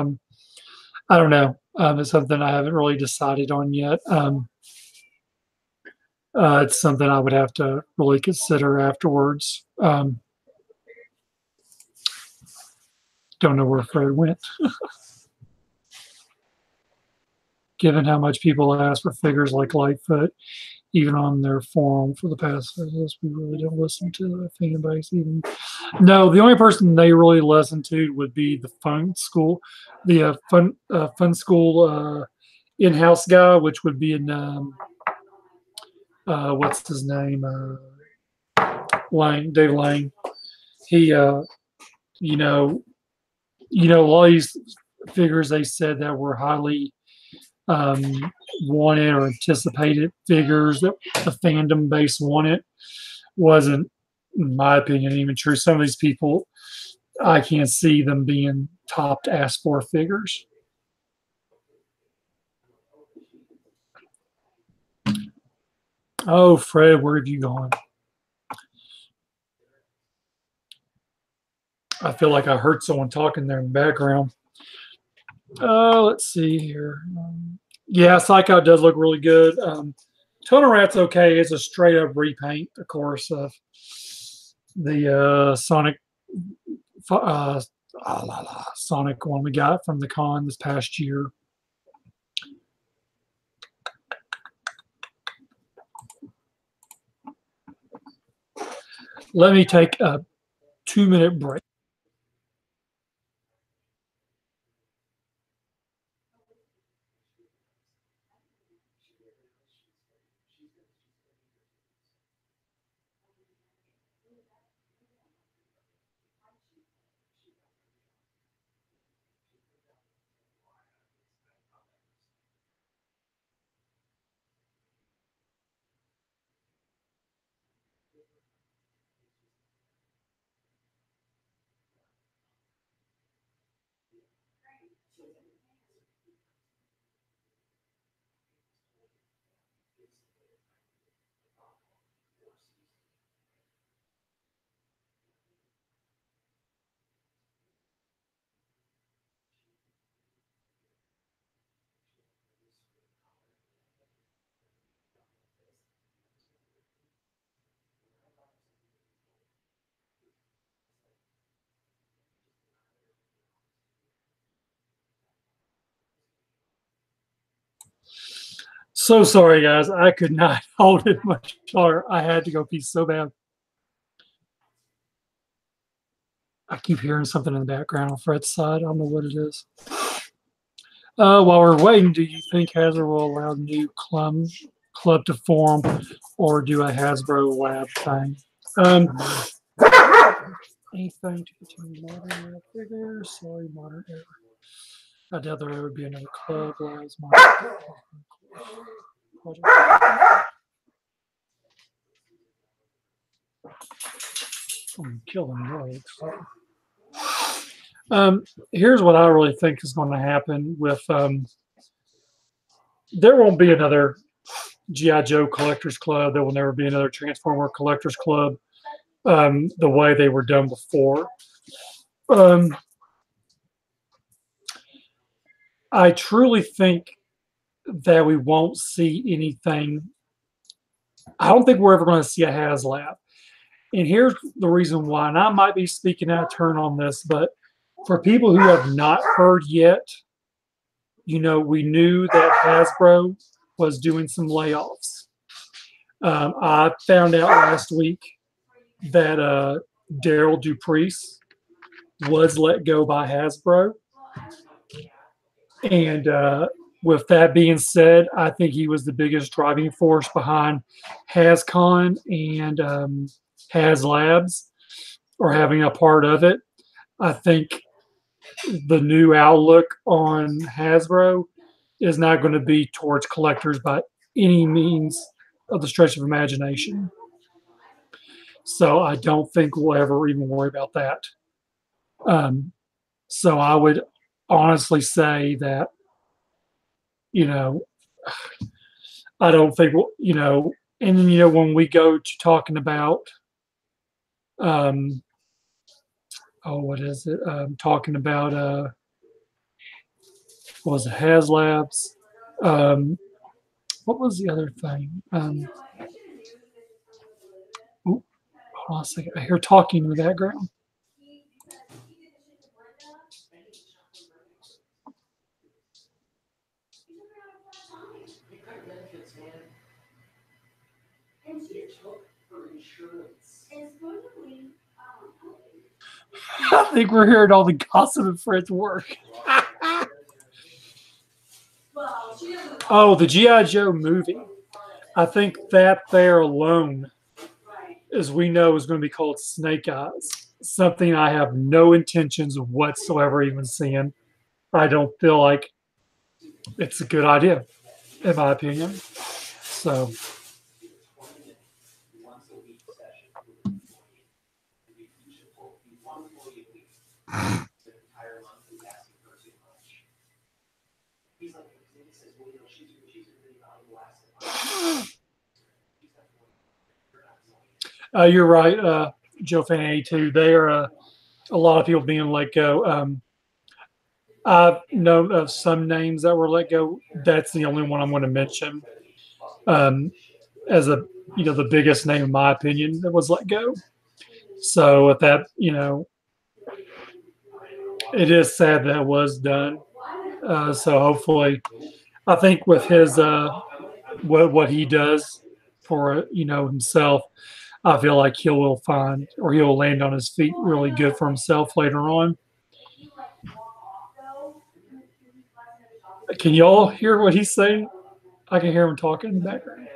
I don't know. It's something I haven't really decided on yet. It's something I would have to really consider afterwards. Don't know where Fred went. Given how much people ask for figures like Lightfoot, even on their forum for the past years, we really don't listen to the fan base. Even no, the only person they really listen to would be the Fun School, the Fun School in-house guy, which would be in what's his name, Lang, Dave Lang. He, you know, a lot of these figures they said that were highly wanted or anticipated figures that the fandom base wanted wasn't, in my opinion, even true. Some of these people, I can't see them being top to ask for figures. Oh, Fred, where have you gone? I feel like I heard someone talking there in the background. Let's see here. Yeah, Psycho does look really good. Total Rat's okay. It's a straight up repaint, of course, of the Sonic Sonic one we got from the con this past year. Let me take a 2-minute break. So sorry, guys. I could not hold it much longer. I had to go pee so bad. I keep hearing something in the background on Fred's side. I don't know what it is. While we're waiting, do you think Hasbro will allow new club to form, or do a Hasbro lab thing? Anything to continue modern figure? Sorry, modern era. I doubt there would be another club labs modern project. I'm killing drugs. Here's what I really think is going to happen with there won't be another G.I. Joe Collectors Club. There will never be another Transformer Collectors Club the way they were done before. I truly think that we won't see anything. I don't think we're ever going to see a HasLab. And here's the reason why. And I might be speaking out of turn on this, but for people who have not heard yet, we knew that Hasbro was doing some layoffs. I found out last week that Daryl Duprice was let go by Hasbro. And with that being said, I think he was the biggest driving force behind HasCon and HasLabs, or having a part of it. I think the new outlook on Hasbro is not going to be towards collectors by any means of the stretch of imagination. So I don't think we'll ever even worry about that. So I would honestly say that, I don't think, and then, when we go to talking about, what is it? Talking about, what was it, HasLabs? What was the other thing? Hold on a second. I hear talking in the background. I think we're hearing all the gossip of Fred's work. Oh, the G.I. Joe movie. I think that there alone, as we know, is going to be called Snake Eyes. Something I have no intentions whatsoever even seeing. I don't feel like it's a good idea, in my opinion. So. You're right, Joe Fan 82. They are a lot of people being let go. I've known of some names that were let go. That's the only one I'm going to mention as the biggest name in my opinion that was let go. So with that, it is sad that was done. So hopefully, I think with his what he does for himself, I feel like he will find or he'll land on his feet really good for himself later on. Can y'all hear what he's saying? I can hear him talking in the background.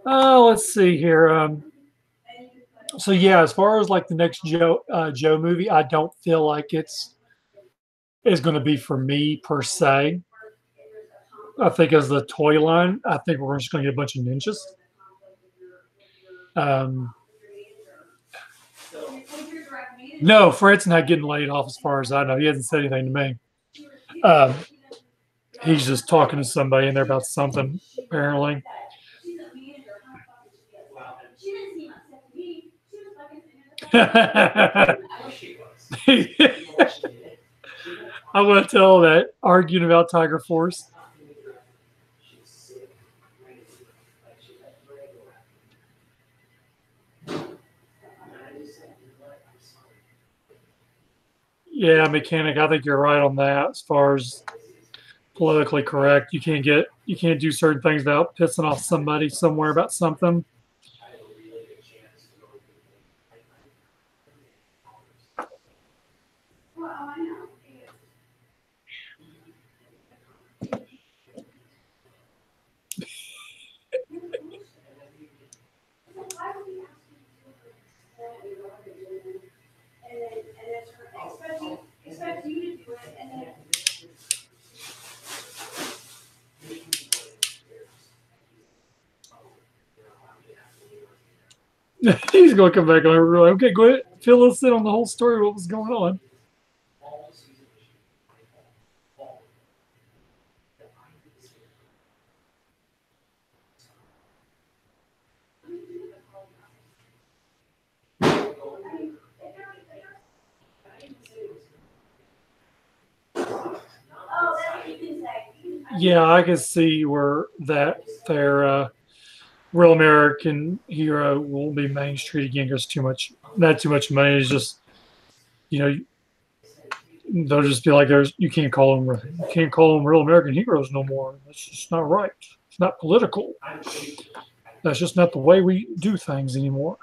Let's see here. So yeah, as far as like the next Joe movie, I don't feel like it's going to be for me per se. I think as the toy line, I think we're just going to get a bunch of ninjas. No, Fred's not getting laid off as far as I know. He hasn't said anything to me. He's just talking to somebody and they're about something, apparently. I want to tell that arguing about Tiger Force. Yeah, mechanic. I think you're right on that. As far as politically correct, you can't do certain things without pissing off somebody somewhere about something. He's going to come back over. Okay, go ahead. Fill us in on the whole story. What was going on? Yeah, I can see where their Real American Hero won't be Main Street again because not too much money. It's just, they'll just be like, you can't call them Real American Heroes no more. That's just not right. It's not political. That's just not the way we do things anymore.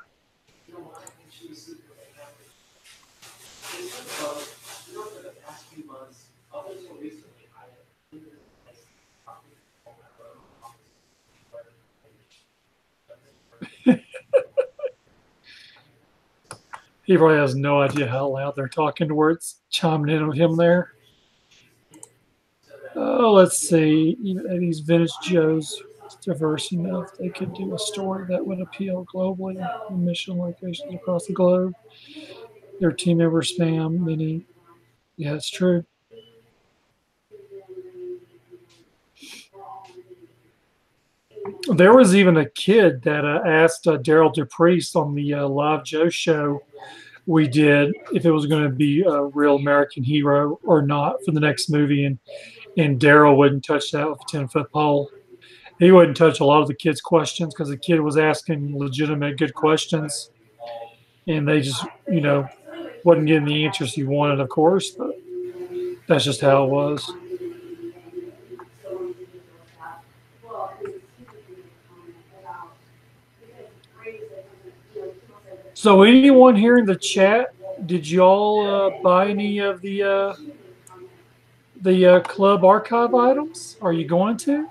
He probably has no idea how loud they're talking to where it's chiming in with him there. Oh, let's see. These vintage Joes, it's diverse enough. They could do a story that would appeal globally in mission locations across the globe. Their team members spam many. Yeah, it's true. There was even a kid that asked Daryl DePriest on the Live Joe show we did if it was going to be a Real American Hero or not for the next movie, and Daryl wouldn't touch that with a 10-foot pole. He wouldn't touch a lot of the kids' questions because the kid was asking legitimate, good questions, and they just, wasn't getting the answers he wanted, of course, but that's just how it was. So anyone here in the chat, did y'all buy any of the club archive items? Are you going to?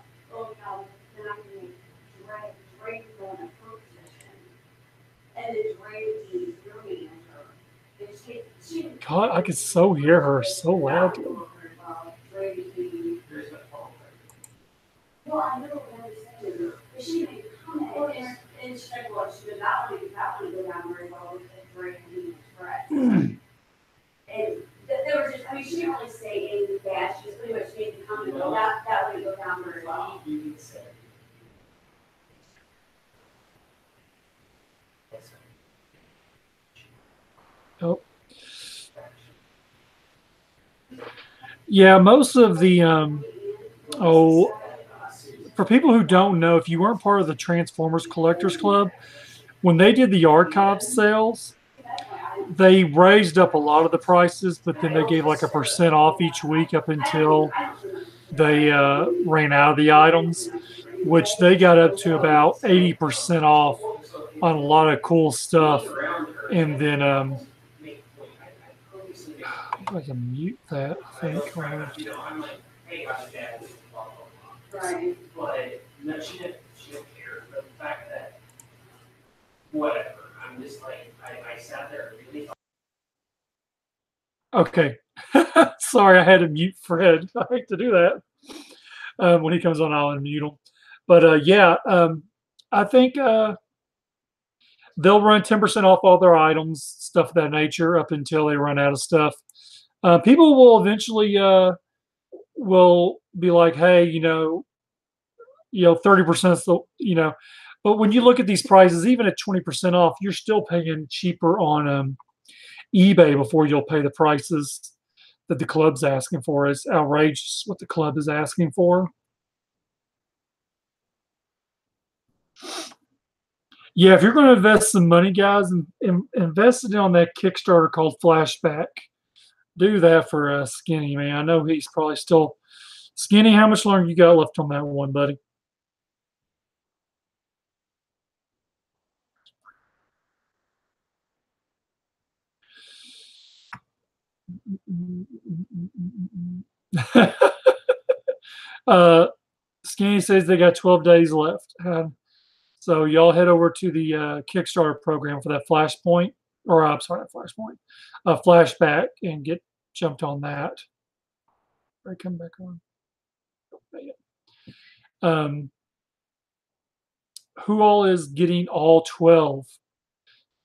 God, I could so hear her so loudly. There was just, she didn't really say anything bad. She just pretty much made the comment, well, that wouldn't go down very well. Oh. Yeah, most of the for people who don't know, if you weren't part of the Transformers Collectors Club, when they did the archive sales, they raised up a lot of the prices, but then they gave like a % off each week up until they ran out of the items, which they got up to about 80% off on a lot of cool stuff. And then I can mute that, I think. Right. But no, she didn't care. But the fact that whatever, I'm just like I sat there and really. Okay. Sorry, I had to mute Fred. I hate to do that. When he comes on, I'll unmute him. But yeah, I think they'll run 10% off all their items, stuff of that nature, up until they run out of stuff. People will eventually will be like, hey, 30% is the, but when you look at these prices, even at 20% off, you're still paying cheaper on eBay before you'll pay the prices that the club's asking for. It's outrageous what the club is asking for. Yeah, if you're going to invest some money, guys, invest it on that Kickstarter called Flashback. Do that for Skinny, man. I know he's probably still Skinny. How much longer you got left on that one, buddy? Skinny says they got 12 days left. So y'all head over to the Kickstarter program for that Flashpoint, or I'm sorry, Flashpoint, Flashback, and get jumped on that. I come back on. Who all is getting all 12?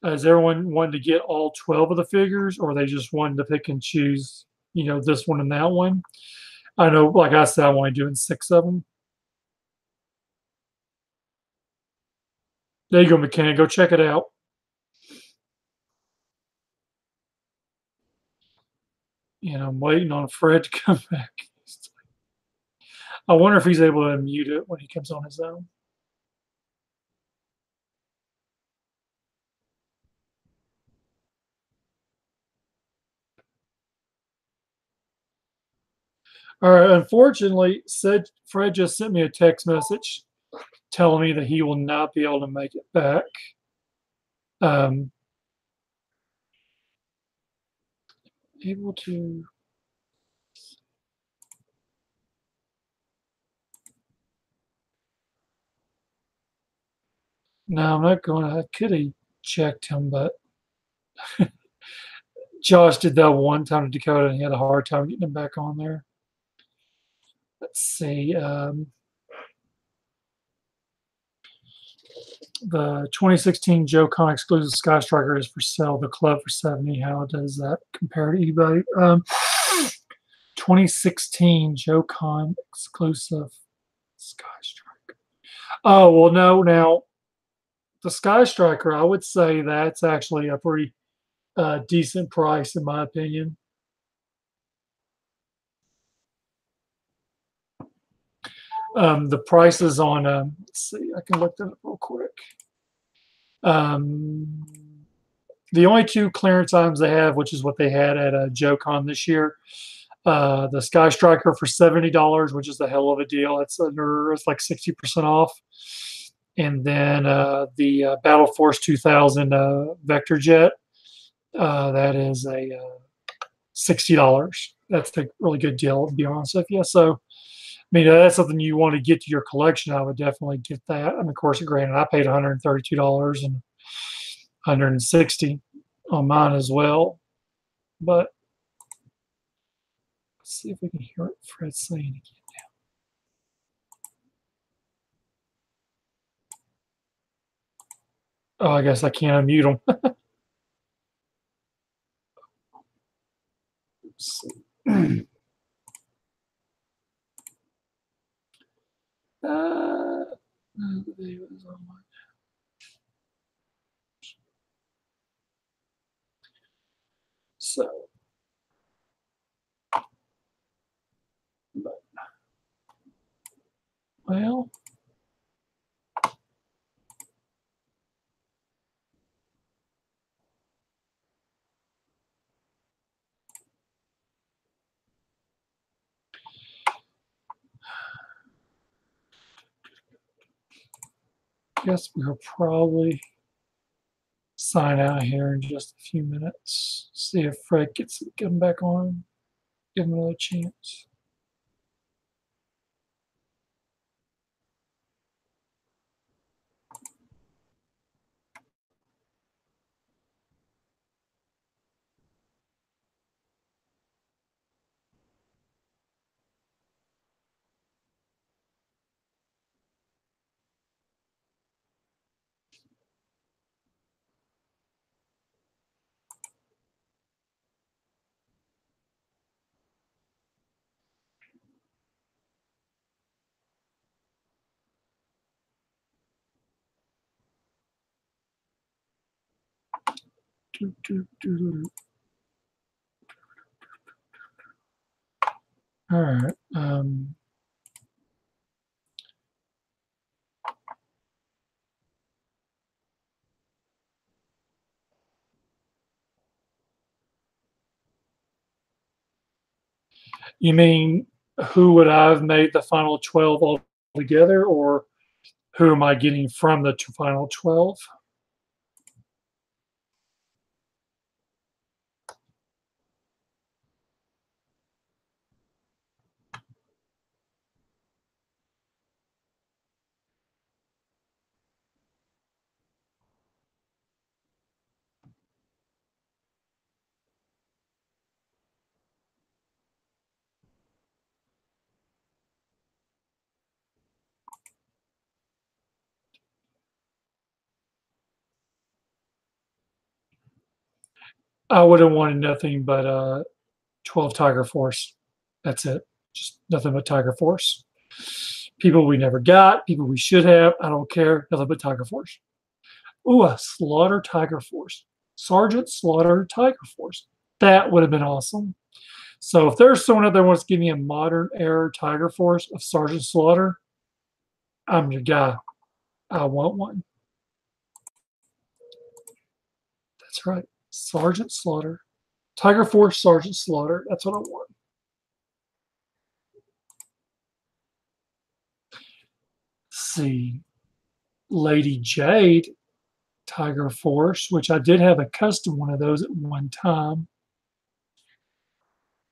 Is everyone wanting to get all 12 of the figures, or they just wanting to pick and choose, this one and that one? I know, like I said, I'm only doing 6 of them. There you go, McKenna. Go check it out. And I'm waiting on Fred to come back. I wonder if he's able to unmute it when he comes on his own. All right. Unfortunately, Fred just sent me a text message telling me that he will not be able to make it back. Able to. No, I'm not going to. I could have checked him, but Josh did that one time to Dakota and he had a hard time getting him back on there. Let's see. The 2016 Joe-Con exclusive Sky Striker is for sale. The club for 70. How does that compare to eBay? 2016 Joe-Con exclusive Sky Striker. Oh, well, no. Now, the Sky Striker, I would say that's actually a pretty decent price, in my opinion. The prices on, let's see, I can look that up real quick. The only 2 clearance items they have, which is what they had at Joe-Con this year, the Sky Striker for $70, which is a hell of a deal. It's like 60% off. And then the Battle Force 2000 Vector Jet, that is a $60. That's a really good deal, to be honest with you. So, I mean, that's something you want to get to your collection. I would definitely get that. And of course, granted, I paid $132 and $160 on mine as well. But let's see if we can hear what Fred's saying again now. Oh, I guess I can't unmute him. So, Well, guess we'll probably sign out here in just a few minutes. See if Fred gets it come back on. Give him another chance. All right. You mean who would I have made the final 12 altogether, or who am I getting from the final 12? I would have wanted nothing but 12 Tiger Force. That's it. Just nothing but Tiger Force. People we never got, people we should have. I don't care. Nothing but Tiger Force. Ooh, a Slaughter Tiger Force. Sergeant Slaughter Tiger Force. That would have been awesome. So if there's someone out there who wants to give me a modern era Tiger Force of Sergeant Slaughter, I'm your guy. I want one. That's right. Sergeant Slaughter. Tiger Force Sergeant Slaughter. That's what I want. Let's see. Lady Jade Tiger Force, which I did have a custom one of those at one time.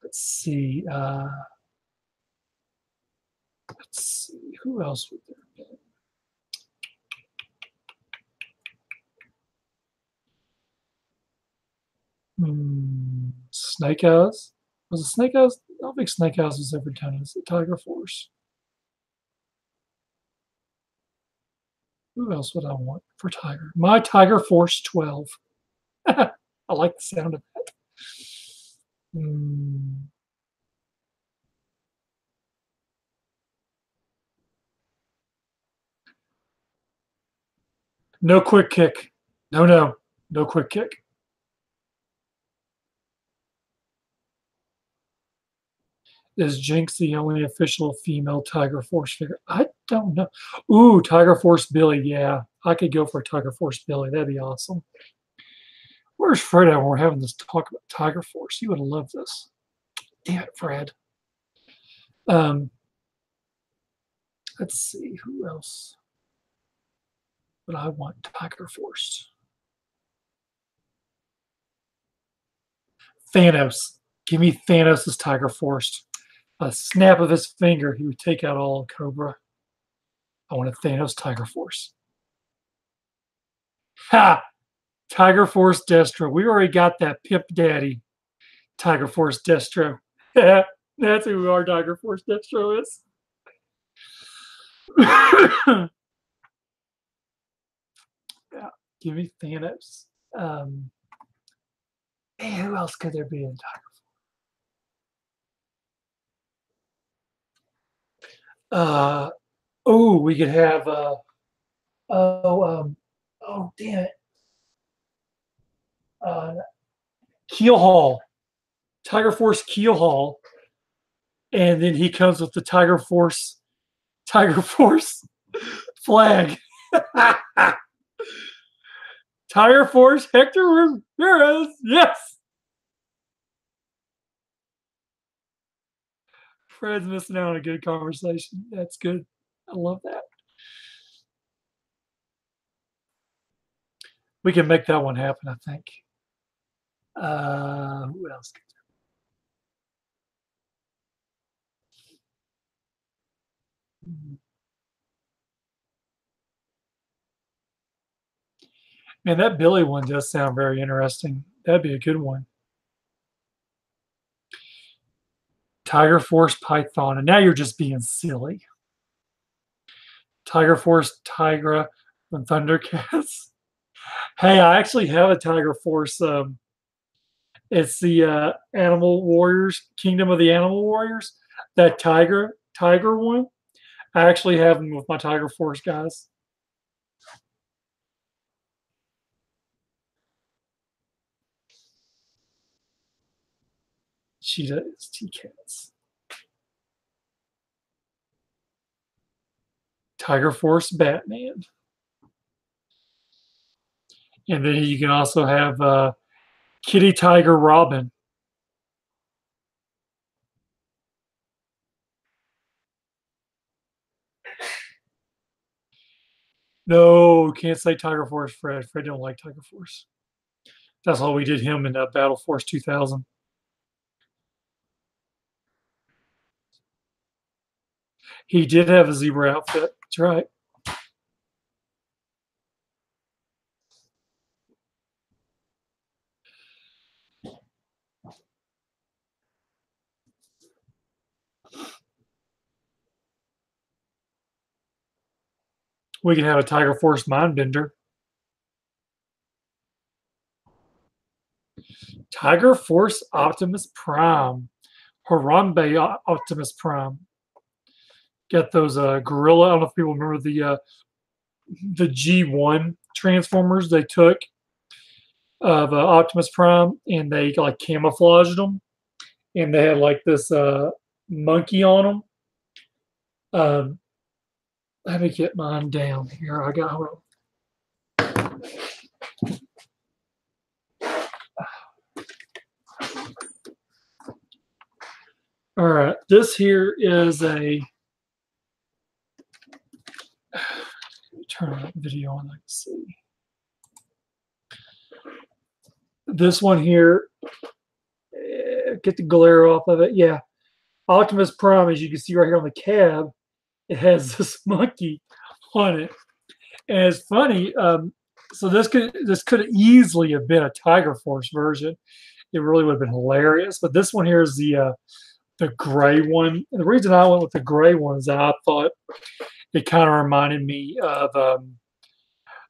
Let's see. Let's see. Who else would there be? Snake Eyes. Was it Snake Eyes? I don't think Snake Eyes was ever done as a Tiger Force. Who else would I want for Tiger? My Tiger Force 12. I like the sound of that. No quick kick. No quick kick. Is Jinx the only official female Tiger Force figure? I don't know. Ooh, Tiger Force Billy. Yeah, I could go for a Tiger Force Billy. That'd be awesome. Where's Fred at when we're having this talk about Tiger Force? He would have loved this. Damn it, Fred. Let's see. Who else would I want Tiger Force? Thanos. Give me Thanos' Tiger Force. A snap of his finger, he would take out all of Cobra. I want a Thanos Tiger Force. Ha! Tiger Force Destro. We already got that Pip Daddy Tiger Force Destro. That's who our Tiger Force Destro is. Yeah, give me Thanos. Man, who else could there be in Tiger Force? Oh, we could have oh damn it. Keel Hall. Tiger Force Keel Hall. And then he comes with the Tiger Force Tiger Force flag. Tiger Force Hector Ramirez. Yes. Fred's missing out on a good conversation. That's good. I love that. We can make that one happen, I think. Who else? Man, that Billy one does sound very interesting. That'd be a good one. Tiger Force Python. And now you're just being silly. Tiger Force Tigra from Thundercats. Hey, I actually have a Tiger Force. It's the Animal Warriors, Kingdom of the Animal Warriors. That Tiger one. I actually have them with my Tiger Force guys. Cheetah is T-Cats. Tiger Force Batman. And then you can also have Kitty Tiger Robin. No, can't say Tiger Force Fred. Fred don't like Tiger Force. That's why we did him in Battle Force 2000. He did have a zebra outfit. That's right. We can have a Tiger Force Mindbender. Tiger Force Optimus Prime. Harambe Optimus Prime. Get those gorilla. I don't know if people remember the G1 Transformers they took of Optimus Prime, and they like camouflaged them, and they had like this monkey on them. Let me get mine down here. I got hold on. All right, this here is a. Turn that video on. I can see. This one here. Get the glare off of it. Yeah, Optimus Prime, as you can see right here on the cab, it has this monkey on it, and it's funny. So this could easily have been a Tiger Force version. It really would have been hilarious. But this one here is the gray one. And the reason I went with the gray one is that I thought it kind of reminded me of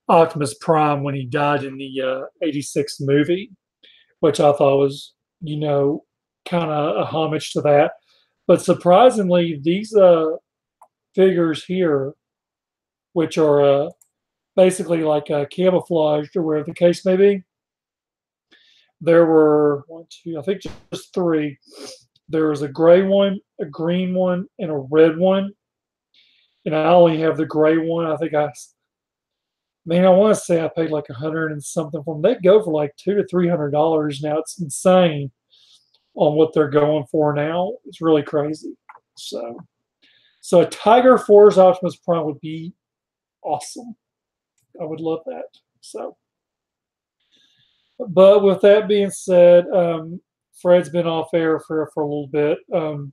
Optimus Prime when he died in the '86 movie, which I thought was, kind of a homage to that. But surprisingly, these figures here, which are basically like camouflaged or whatever the case may be, there were I think just three. There was a gray one, a green one, and a red one. And I only have the gray one. I think I want to say I paid like $100 and something for them. They go for like $200 to $300 now. It's insane on what they're going for now. It's really crazy. So a Tiger Force Optimus Prime would be awesome. I would love that. So, but with that being said, Fred's been off air for a little bit, and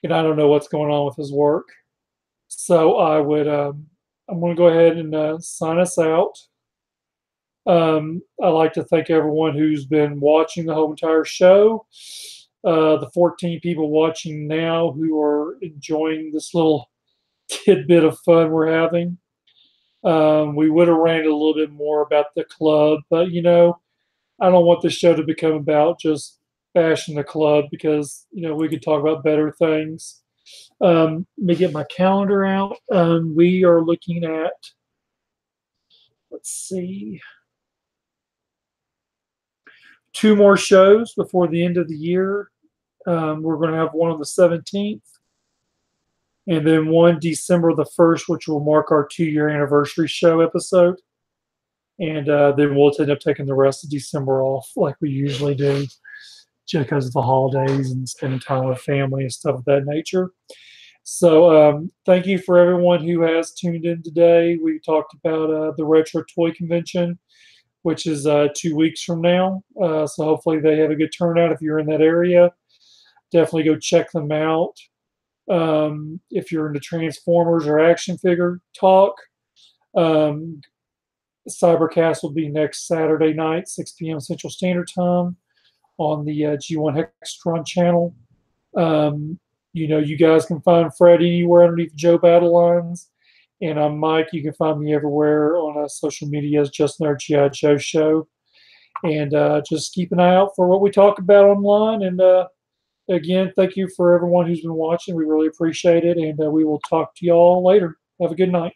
I don't know what's going on with his work. So I'm going to go ahead and sign us out. I'd like to thank everyone who's been watching the whole entire show. The 14 people watching now who are enjoying this little tidbit of fun we're having. We would have ranted a little bit more about the club, but I don't want the show to become about just bashing the club because we could talk about better things. Let me get my calendar out. We are looking at, let's see, 2 more shows before the end of the year. We're going to have one on the 17th and then one December the 1st, which will mark our 2-year anniversary show episode. And then we'll end up taking the rest of December off like we usually do, just because of the holidays and spending time with family and stuff of that nature. So thank you for everyone who has tuned in today. We talked about the Retro Toy Convention, which is 2 weeks from now. So hopefully they have a good turnout if you're in that area. Definitely go check them out. If you're into Transformers or action figure talk, Cybercast will be next Saturday night, 6 p.m. Central Standard Time on the G1 Hextron channel. You guys can find Fred anywhere underneath Joe Battle Lines. And I'm Mike. You can find me everywhere on social media as Just Nerd G.I. Joe Show. And just keep an eye out for what we talk about online. And again, thank you for everyone who's been watching. We really appreciate it. And we will talk to y'all later. Have a good night.